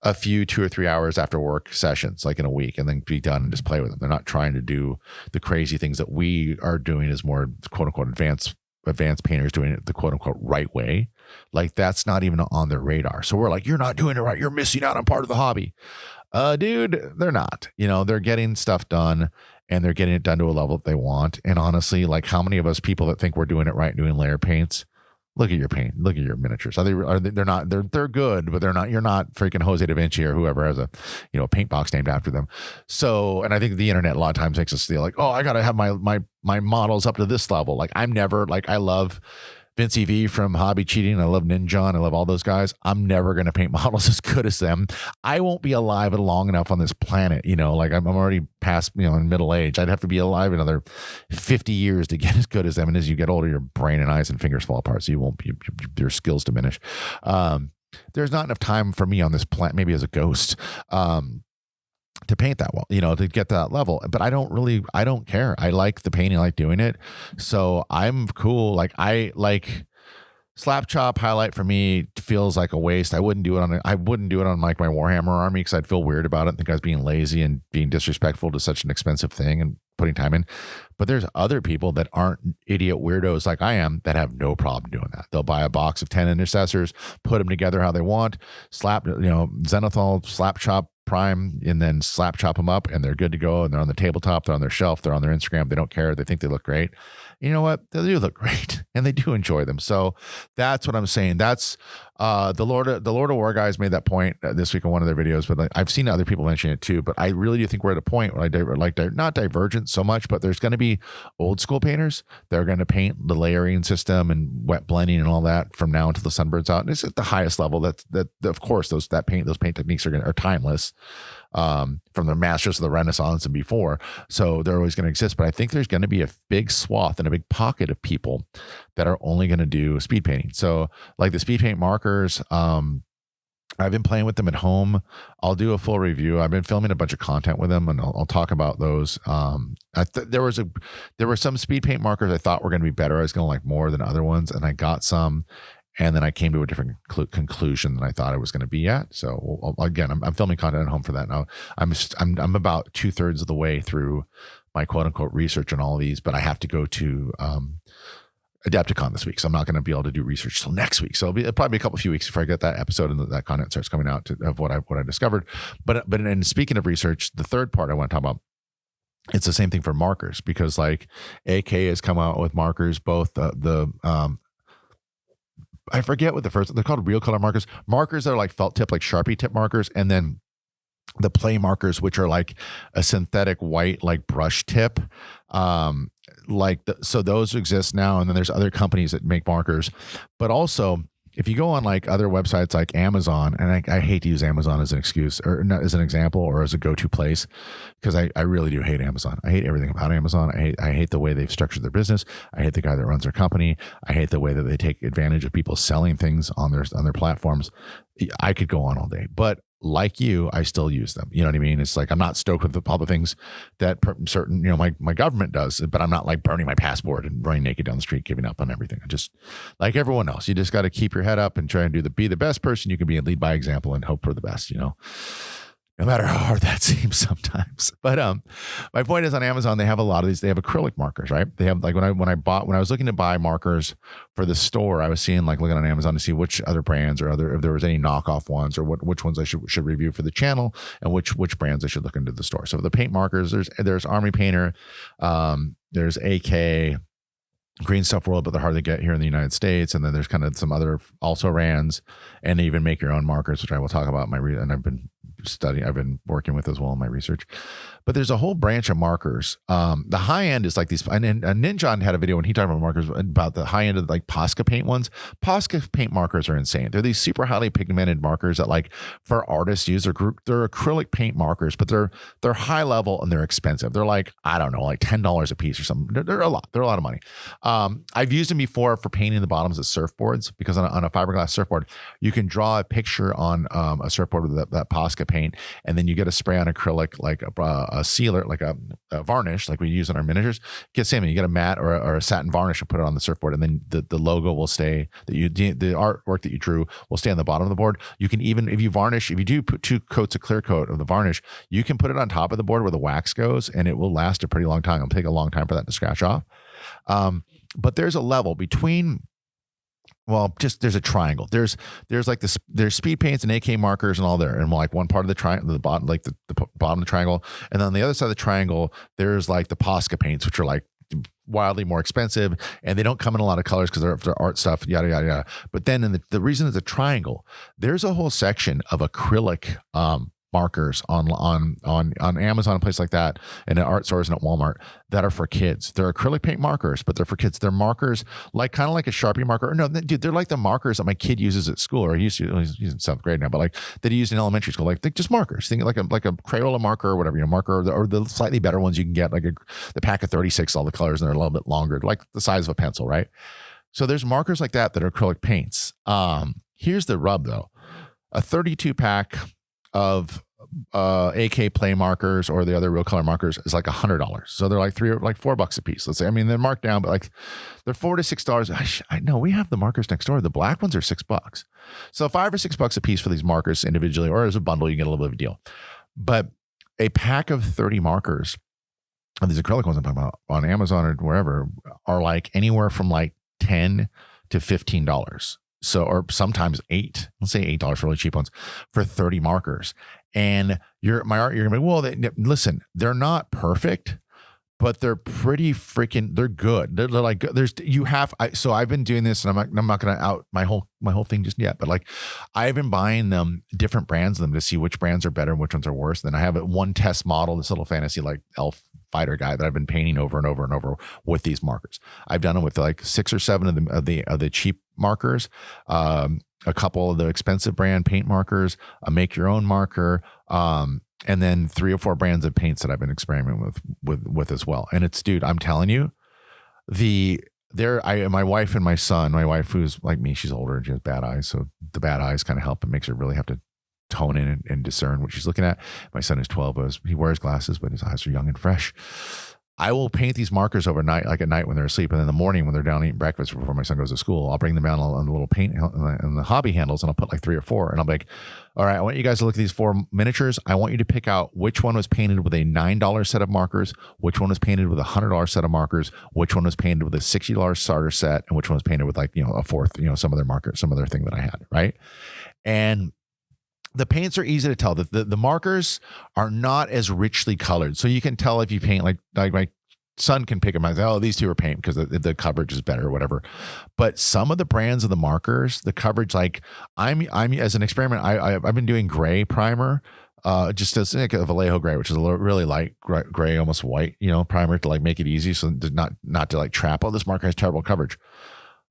a few 2 or 3 hours after work sessions, like in a week, and then be done and just play with them. They're not trying to do the crazy things that we are doing as more quote unquote advanced painters doing it the quote unquote right way. Like that's not even on their radar. So we're like, you're not doing it right. You're missing out on part of the hobby. Dude, they're not. They're getting stuff done. And they're getting it done to a level that they want. And honestly, like how many of us people that think we're doing it right, doing layer paints, look at your paint, look at your miniatures. They're not, they're good, but they're not, you're not freaking Jose Da Vinci or whoever has a paint box named after them. So, and I think the internet a lot of times makes us feel like, oh, I got to have my models up to this level. Like I love Vince V from Hobby Cheating. I love Ninja. I love all those guys. I'm never going to paint models as good as them. I won't be alive long enough on this planet. Like I'm already past, in middle age. I'd have to be alive another 50 years to get as good as them. And as you get older, your brain and eyes and fingers fall apart. So you won't be, your skills diminish. There's not enough time for me on this planet, maybe as a ghost, to paint that well, to get to that level. But I don't care. I like the painting. I like doing it. So I'm cool. Like slap chop highlight for me feels like a waste. I wouldn't do it on like my Warhammer army, because I'd feel weird about it and think I was being lazy and being disrespectful to such an expensive thing and putting time in. But there's other people that aren't idiot weirdos like I am that have no problem doing that. They'll buy a box of 10 intercessors, put them together how they want, zenithal, slap chop, prime, and then slap chop them up, and they're good to go. And they're on the tabletop, they're on their shelf, they're on their Instagram. They don't care. They think they look great. You know what? They do look great, and they do enjoy them. So that's what I'm saying. That's the Lord of War guys made that point this week in one of their videos, but I've seen other people mention it too. But I really do think we're at a point where not divergent so much, but there's going to be old school painters. They're going to paint the layering system and wet blending and all that from now until the sun burns out. And it's at the highest level. That of course those paint techniques are timeless. From the masters of the Renaissance and before. So they're always going to exist. But I think there's going to be a big swath and a big pocket of people that are only going to do speed painting. So like the speed paint markers, I've been playing with them at home. I'll do a full review. I've been filming a bunch of content with them, and I'll talk about those. There were some speed paint markers I thought were going to be better. I was going to like more than other ones, and I got some. And then I came to a different conclusion than I thought I was going to be at. So again, I'm filming content at home for that now. I'm about 2/3 of the way through my quote unquote research on all of these, but I have to go to Adepticon this week, so I'm not going to be able to do research till next week. So it'll probably be a couple few weeks before I get that episode and that content starts coming out of what I discovered. But and speaking of research, the third part I want to talk about. It's the same thing for markers, because like AK has come out with markers, both I forget what they're called, real color markers. Markers that are like felt tip, like Sharpie tip markers, and then the play markers, which are like a synthetic white, like brush tip. So those exist now, and then there's other companies that make markers. But also, if you go on like other websites like Amazon, and I hate to use Amazon as an excuse or not as an example or as a go-to place, because I really do hate Amazon. I hate everything about Amazon. I hate the way they've structured their business. I hate the guy that runs their company. I hate the way that they take advantage of people selling things on their platforms. I could go on all day, but like you, I still use them. You know what I mean? It's like I'm not stoked with all the things that certain, my government does, but I'm not like burning my passport and running naked down the street, giving up on everything. I just, like everyone else, you just got to keep your head up and try and be the best person you can be and lead by example and hope for the best, no matter how hard that seems sometimes. But my point is, on Amazon, they have a lot of these. They have acrylic markers, right? They have, like, when I was looking to buy markers for the store, I was seeing, like, looking on Amazon to see which other brands or if there was any knockoff ones or which ones I should review for the channel and which brands I should look into the store. So the paint markers, there's Army Painter, there's AK, Green Stuff World, but they're hard to get here in the United States. And then there's kind of some other also Rands, and they even make your own markers, which I will talk about and I've been working with as well in my research. But there's a whole branch of markers. The high end is like these, and Ninja had a video when he talked about markers, about the high end of like Posca paint ones. Posca paint markers are insane. They're these super highly pigmented markers that, like, for artists use. They're acrylic paint markers, but they're high level and they're expensive. They're like, I don't know, like $10 a piece or something. They're a lot. They're a lot of money. I've used them before for painting the bottoms of surfboards, because on a fiberglass surfboard, you can draw a picture on a surfboard with that Posca paint, and then you get a spray on acrylic, like a sealer, like a varnish, like we use in our miniatures. You get a matte or a satin varnish and put it on the surfboard, and then the logo will stay, the artwork that you drew will stay on the bottom of the board. You can even, if you do put 2 coats of clear coat of the varnish, you can put it on top of the board where the wax goes, and it will last a pretty long time. It'll take a long time for that to scratch off. But there's a level between, there's a triangle. There's like this, there's speed paints and AK markers and all there. And like one part of the triangle, the bottom, like the bottom of the triangle. And then on the other side of the triangle, there's like the Posca paints, which are like wildly more expensive, and they don't come in a lot of colors because they're art stuff, yada, yada, yada. But then in the reason it's a triangle, there's a whole section of acrylic, markers on Amazon and places like that, and at art stores and at Walmart, that are for kids. They're acrylic paint markers, but they're for kids. They're markers like kind of like a Sharpie marker. No, dude, they're like the markers that my kid uses at school, or he's in 7th grade now, but like that he used in elementary school. Like, they're just markers. Think like a Crayola marker or whatever, marker, or the slightly better ones you can get, like the pack of 36, all the colors, and they're a little bit longer, like the size of a pencil, right? So there's markers like that are acrylic paints. Here's the rub though: a 32 pack of AK play markers or the other real color markers is like $100. So they're like $4 a piece. Let's say, I mean, they're marked down, but like they're $4 to $6. I know we have the markers next door. The black ones are $6. So $5 or $6 a piece for these markers individually, or as a bundle, you get a little bit of a deal. But a pack of 30 markers, and these acrylic ones I'm talking about on Amazon or wherever, are like anywhere from like $10 to $15. So, or sometimes $8, let's say $8 for really cheap ones for 30 markers. And you're gonna be, well, listen, they're not perfect, but they're pretty freaking, they're good. They're like, so I've been doing this, and I'm not going to out my whole thing just yet, but like I've been buying them, different brands of them, to see which brands are better and which ones are worse. And then I have one test model, this little fantasy like elf fighter guy that I've been painting over and over and over with these markers. I've done them with like 6 or 7 of the cheap markers, a couple of the expensive brand paint markers, a make your own marker, and then 3 or 4 brands of paints that I've been experimenting with as well. And it's, dude, I'm telling you, my wife and my son, my wife, who's like me, she's older and she has bad eyes, so the bad eyes kind of help. It makes her really have to tone in and discern what she's looking at. My son is 12, he wears glasses, but his eyes are young and fresh. I will paint these markers overnight, like at night when they're asleep, and in the morning when they're down eating breakfast before my son goes to school, I'll bring them down on the little paint and the hobby handles, and I'll put like 3 or 4, and I'll be like, all right, I want you guys to look at these 4 miniatures. I want you to pick out which one was painted with a $9 set of markers, which one was painted with a $100 set of markers, which one was painted with a $60 starter set, and which one was painted with like, a fourth, some other marker, some other thing that I had, right? And the paints are easy to tell. The markers are not as richly colored. So you can tell if you paint like my son can pick them and say, oh, these 2 are paint because the coverage is better or whatever. But some of the brands of the markers, the coverage, like I'm as an experiment, I've been doing gray primer, just as like a Vallejo gray, which is a really light gray, almost white, primer to like make it easy. So not to like trap, oh, this marker has terrible coverage.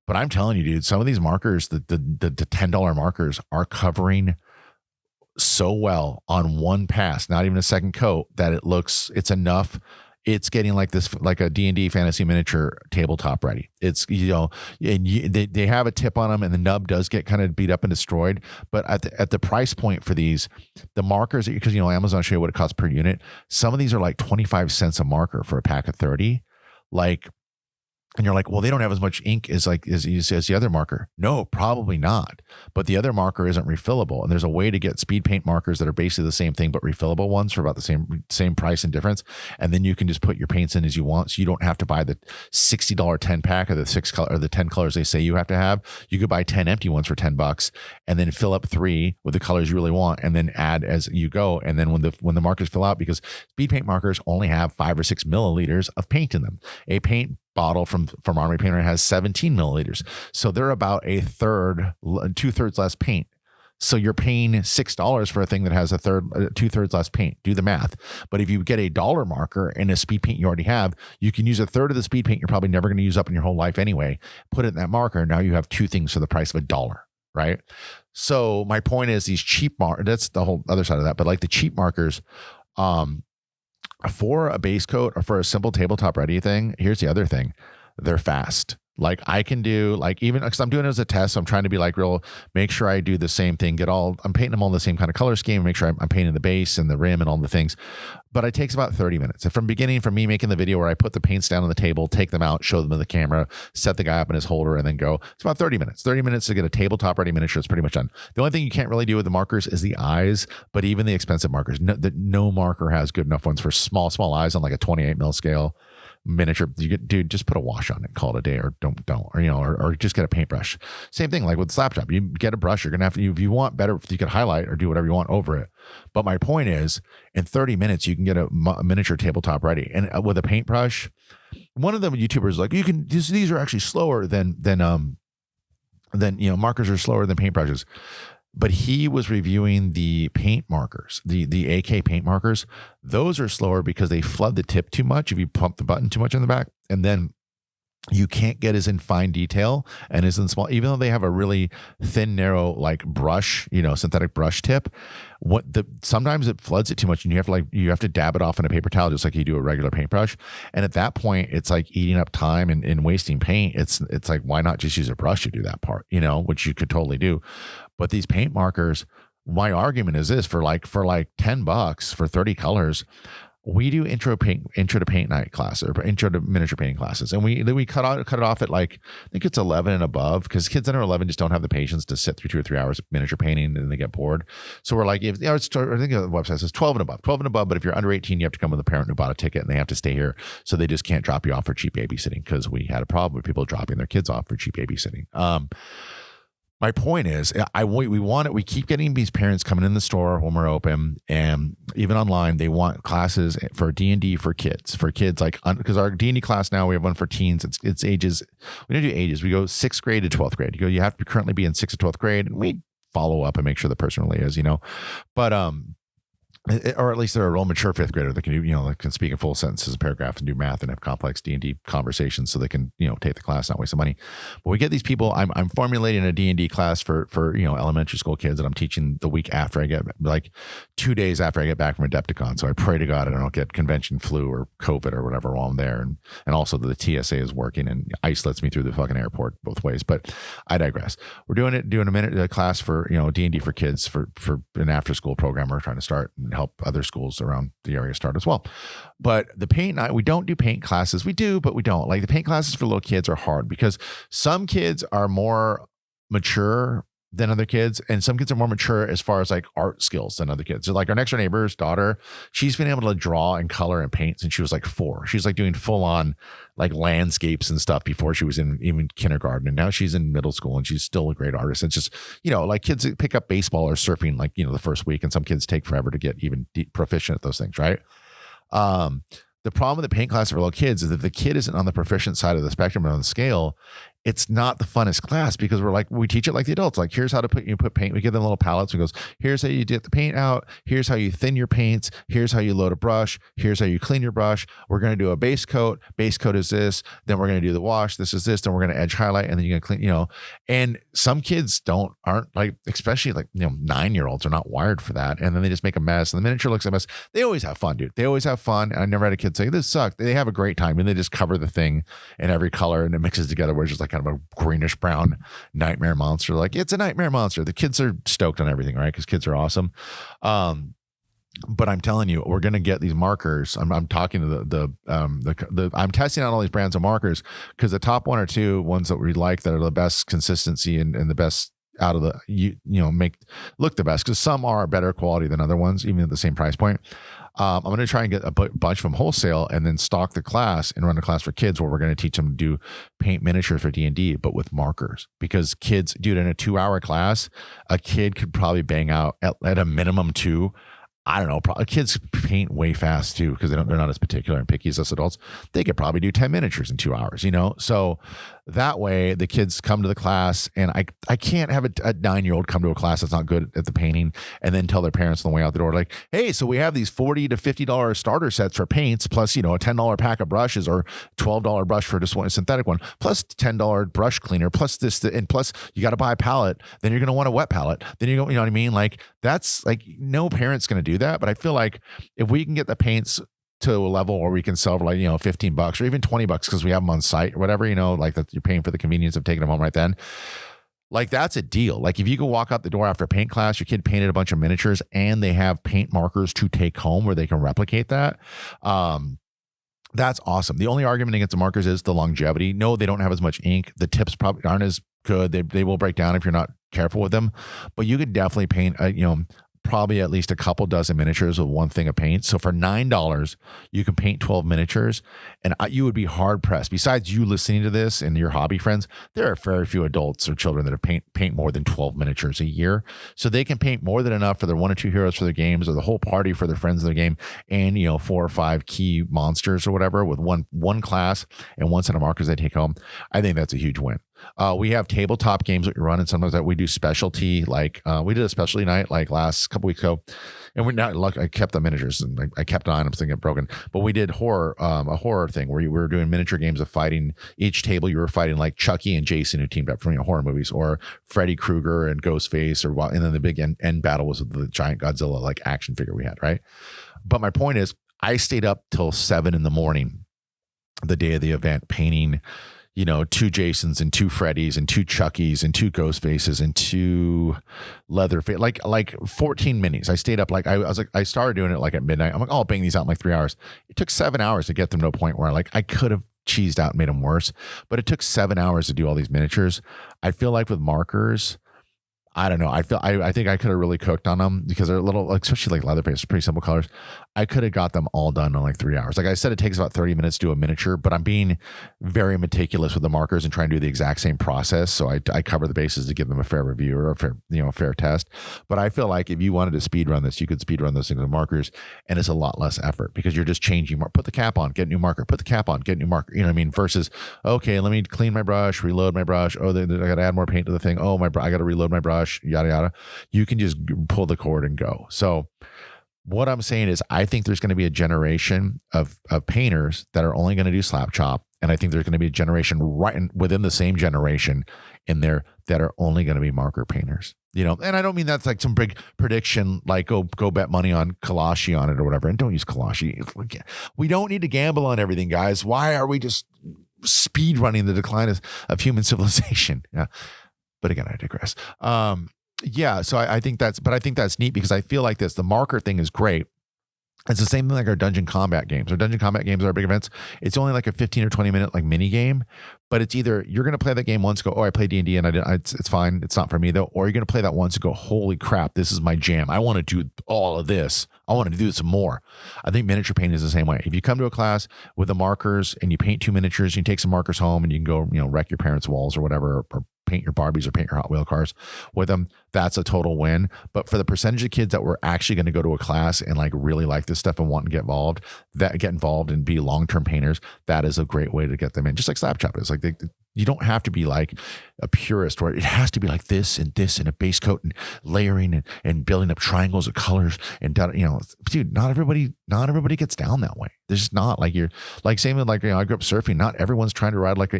But I'm telling you, dude, some of these markers, the $10 markers are covering so well on one pass, not even a second coat, that it's enough. it's getting like this, like a D&D fantasy miniature tabletop ready. It's, and they have a tip on them, and the nub does get kind of beat up and destroyed. But at the price point for these, the markers, because Amazon show you what it costs per unit. Some of these are like 25 cents a marker for a pack of 30. Like, and you're like, well, they don't have as much ink as the other marker. No, probably not. But the other marker isn't refillable. And there's a way to get speed paint markers that are basically the same thing, but refillable ones for about the same price and difference. And then you can just put your paints in as you want. So you don't have to buy the $60 10 pack of the 6 color or the 10 colors they say you have to have. You could buy 10 empty ones for $10 and then fill up 3 with the colors you really want, and then add as you go. And then when the markers fill out, because speed paint markers only have 5 or 6 milliliters of paint in them. A paint bottle from Army Painter has 17 milliliters. So they're about 2/3 less paint. So you're paying $6 for a thing that has 2/3 less paint. Do the math. But if you get a dollar marker and a speed paint you already have, you can use 1/3 of the speed paint you're probably never going to use up in your whole life anyway. Put it in that marker. Now you have 2 things for the price of $1, right? So my point is, these cheap markers, that's the whole other side of that. But like the cheap markers, for a base coat or for a simple tabletop ready thing, here's the other thing. They're fast. Like I can do, like, even because I'm doing it as a test, so I'm trying to be like make sure I do the same thing, I'm painting them all in the same kind of color scheme, make sure I'm painting the base and the rim and all the things. But it takes about 30 minutes. And from me making the video where I put the paints down on the table, take them out, show them to the camera, set the guy up in his holder, and then go. It's about 30 minutes. 30 minutes to get a tabletop ready miniature. It's pretty much done. The only thing you can't really do with the markers is the eyes, but even the expensive markers, no marker has good enough ones for small eyes on like a 28 mil scale miniature. Dude, just put a wash on it and call it a day, or don't, or just get a paintbrush. Same thing like with Slapchop. You get a brush, you're gonna have to, if you want better, you could highlight or do whatever you want over it. But my point is, in 30 minutes you can get a miniature tabletop ready. And with a paintbrush, one of the YouTubers like, you can, these are actually slower than markers are slower than paintbrushes. But he was reviewing the paint markers, the AK paint markers. Those are slower because they flood the tip too much if you pump the button too much in the back. And then you can't get as in fine detail and as in small, even though they have a really thin, narrow, like brush, synthetic brush tip. Sometimes it floods it too much, and you have to dab it off in a paper towel just like you do a regular paintbrush. And at that point, it's like eating up time and wasting paint. It's like, why not just use a brush to do that part, which you could totally do. But these paint markers, my argument is this: for like $10 for 30 colors. We do intro to paint night class, or intro to miniature painting classes. And we cut it off at like, I think it's 11 and above, because kids under 11 just don't have the patience to sit through 2 or 3 hours of miniature painting and they get bored. So we're like, I think the website says 12 and above. But if you're under 18, you have to come with a parent who bought a ticket, and they have to stay here. So they just can't drop you off for cheap babysitting, because we had a problem with people dropping their kids off for cheap babysitting. My point is, we keep getting these parents coming in the store when we're open, and even online, they want classes for D&D for kids like, because our D&D class now, we have one for teens. It's ages. We don't do ages. We go 6th grade to 12th grade. You have to currently be in 6th or 12th grade, and we follow up and make sure the person really is, but, or at least they're a real mature 5th grader that can do, that can speak in full sentences and paragraph and do math and have complex D&D conversations, so they can, take the class, not waste the money. But we get these people. I'm formulating a D&D class for elementary school kids, and I'm teaching the week after I get, like 2 days after I get back from Adepticon. So I pray to God I don't get convention flu or COVID or whatever while I'm there. And also the TSA is working, and ICE lets me through the fucking airport both ways. But I digress. We're doing a class for, D&D for kids for an after school program we're trying to start, and help other schools around the area start as well. But the paint night, we don't do paint classes. We do, but we don't. Like, the paint classes for little kids are hard, because some kids are more mature than other kids, and some kids are more mature as far as like art skills than other kids. So like our next door neighbor's daughter, she's been able to draw and color and paint since she was like 4. She's like doing full on like landscapes and stuff before she was in even kindergarten, and now she's in middle school, and she's still a great artist. It's just, like kids that pick up baseball or surfing like, the first week, and some kids take forever to get even proficient at those things, right? The problem with the paint class for little kids is that the kid isn't on the proficient side of the spectrum or on the scale, it's not the funnest class because we teach it like the adults. Like, here's how to put paint. We give them little palettes. We goes, here's how you get the paint out. Here's how you thin your paints. Here's how you load a brush. Here's how you clean your brush. We're going to do a base coat. Base coat is this. Then we're going to do the wash. This is this. Then we're going to edge highlight. And then you're going to clean, and some kids aren't like, especially like, 9-year-olds are not wired for that. And then they just make a mess. And the miniature looks a mess. They always have fun, dude. They always have fun. And I never had a kid say, this sucked. They have a great time. And they just cover the thing in every color and it mixes together where it's just like kind of a greenish brown nightmare monster. Like, it's a nightmare monster. The kids are stoked on everything, right? Because kids are awesome. But I'm telling you, we're going to get these markers. I'm talking to I'm testing out all these brands of markers because the top 1 or 2 ones that we like that are the best consistency and the best out of the, make look the best, because some are better quality than other ones, even at the same price point. I'm going to try and get a bunch from wholesale and then stock the class and run a class for kids where we're going to teach them to do paint miniatures for D&D, but with markers. Because kids, dude, in a 2-hour class, a kid could probably bang out at a minimum 2. I don't know. Probably kids paint way fast too because they're not as particular and picky as us adults. They could probably do 10 miniatures in 2 hours, So that way the kids come to the class, and I can't have a 9-year-old come to a class that's not good at the painting and then tell their parents on the way out the door, like, hey, so we have these $40 to $50 starter sets for paints, plus, a $10 pack of brushes or $12 brush for just one synthetic one, plus $10 brush cleaner, plus this, and plus you got to buy a palette. Then you're going to want a wet palette. Then you know what I mean? Like, that's like, no parent's going to do that. But I feel like if we can get the paints to a level where we can sell for like, $15 or even $20 because we have them on site or whatever, like that, you're paying for the convenience of taking them home right then. Like, that's a deal. Like, if you can walk out the door after a paint class, your kid painted a bunch of miniatures and they have paint markers to take home where they can replicate that. That's awesome. The only argument against the markers is the longevity. No, they don't have as much ink. The tips probably aren't as good. They will break down if you're not careful with them, but you could definitely paint, probably at least a couple dozen miniatures with one thing of paint. So for $9, you can paint 12 miniatures, and you would be hard pressed. Besides you listening to this and your hobby friends, there are very few adults or children that have paint more than 12 miniatures a year. So they can paint more than enough for their 1 or 2 heroes for their games, or the whole party for their friends in their game, and 4 or 5 key monsters or whatever with one class and one set of markers they take home. I think that's a huge win. We have tabletop games that we run, and sometimes that we do specialty. Like we did a specialty night like last couple weeks ago, and we're not lucky. I kept the miniatures and I kept on. I'm thinking broken, but we did a horror thing where we were doing miniature games of fighting. Each table you were fighting like Chucky and Jason, who teamed up from horror movies, or Freddy Krueger and Ghostface, and then the big end battle was the giant Godzilla like action figure we had, right? But my point is, I stayed up till 7 a.m. the day of the event painting 2 Jasons and 2 Freddys and 2 Chuckies and 2 Ghostfaces and 2 Leatherface, like 14 minis. I stayed up I started doing it like at midnight. I'm like, oh, I'll bang these out in like 3 hours. It took 7 hours to get them to a point where I could have cheesed out and made them worse, but it took 7 hours to do all these miniatures. I feel like with markers, I don't know. I think I could have really cooked on them because they're a little, especially like Leatherface, pretty simple colors. I could have got them all done in like 3 hours. Like I said, it takes about 30 minutes to do a miniature, but I'm being very meticulous with the markers and trying to do the exact same process. So I cover the bases to give them a fair review or a fair test. But I feel like if you wanted to speed run this, you could speed run those things with markers, and it's a lot less effort because you're just changing. Put the cap on, get a new marker. Put the cap on, get a new marker. You know what I mean? Versus, okay, let me clean my brush, reload my brush. Oh, I got to add more paint to the thing. Oh, I got to reload my brush. Yada yada. You can just pull the cord and go. So what I'm saying is, I think there's going to be a generation of painters that are only going to do Slapchop, and I think there's going to be a generation within the same generation in there that are only going to be marker painters. And I don't mean that's like some big prediction, like go bet money on Kalashi on it or whatever. And don't use Kalashi. We don't need to gamble on everything, guys. Why are we just speed running the decline of human civilization? Yeah, but again, I digress. Yeah, so I think that's neat because I feel like the marker thing is great. It's the same thing like our dungeon combat games. Our dungeon combat games are our big events. It's only like a 15 or 20 minute like mini game, but it's either you're going to play that game once, go, oh, I play D&D and it's fine. It's not for me though. Or you're going to play that once and go, holy crap, this is my jam. I want to do all of this. I want to do some more. I think miniature painting is the same way. If you come to a class with the markers and you paint 2 miniatures, you take some markers home and you can go, wreck your parents' walls or whatever, or paint your Barbies or paint your Hot Wheel cars with them, that's a total win. But for the percentage of kids that were actually going to go to a class and like really like this stuff and want to get involved and be long-term painters, that is a great way to get them in. Just like Slapchop is like You don't have to be like a purist where it has to be like this and a base coat and layering and building up triangles of colors and, dude, not everybody gets down that way. There's just not like you're like, same with like, I grew up surfing. Not everyone's trying to ride like a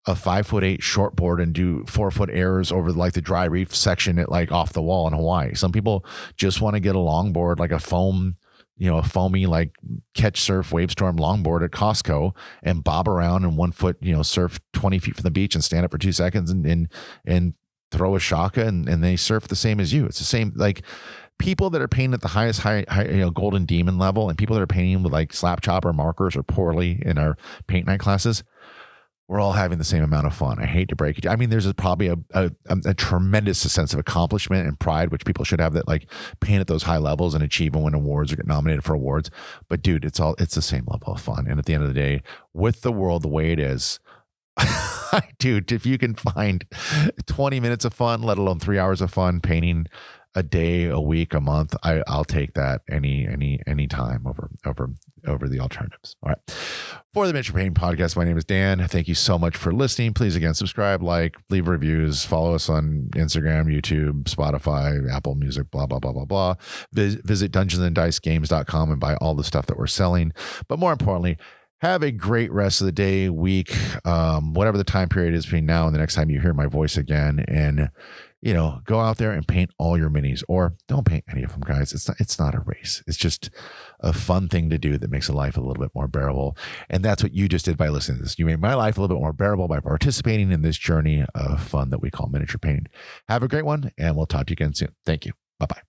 5'8" shortboard and do 4-foot airs over like the dry reef section at like off the wall in Hawaii. Some people just want to get a longboard, like a foamy like catch surf wavestorm longboard at Costco and bob around and 1 foot, surf 20 feet from the beach and stand up for 2 seconds and throw a shaka and they surf the same as you. It's the same, like people that are painting at the highest high golden demon level and people that are painting with like Slapchop or markers or poorly in our paint night classes. We're all having the same amount of fun. I hate to break it. I mean, there's probably a tremendous sense of accomplishment and pride, which people should have, that like paint at those high levels and achieve and win awards or get nominated for awards. But dude, it's the same level of fun. And at the end of the day, with the world the way it is, dude, if you can find 20 minutes of fun, let alone 3 hours of fun painting a day, a week, a month, I'll take that any time over the alternatives. All right. For the Miniature Painting Podcast, my name is Dan. Thank you so much for listening. Please again, subscribe, like, leave reviews, follow us on Instagram, YouTube, Spotify, Apple Music, blah, blah, blah, blah, blah. Visit dungeonsanddicegames.com and buy all the stuff that we're selling. But more importantly, have a great rest of the day, week, whatever the time period is between now and the next time you hear my voice again. And go out there and paint all your minis, or don't paint any of them, guys. It's not a race. It's just a fun thing to do that makes a life a little bit more bearable. And that's what you just did by listening to this. You made my life a little bit more bearable by participating in this journey of fun that we call miniature painting. Have a great one, and we'll talk to you again soon. Thank you. Bye-bye.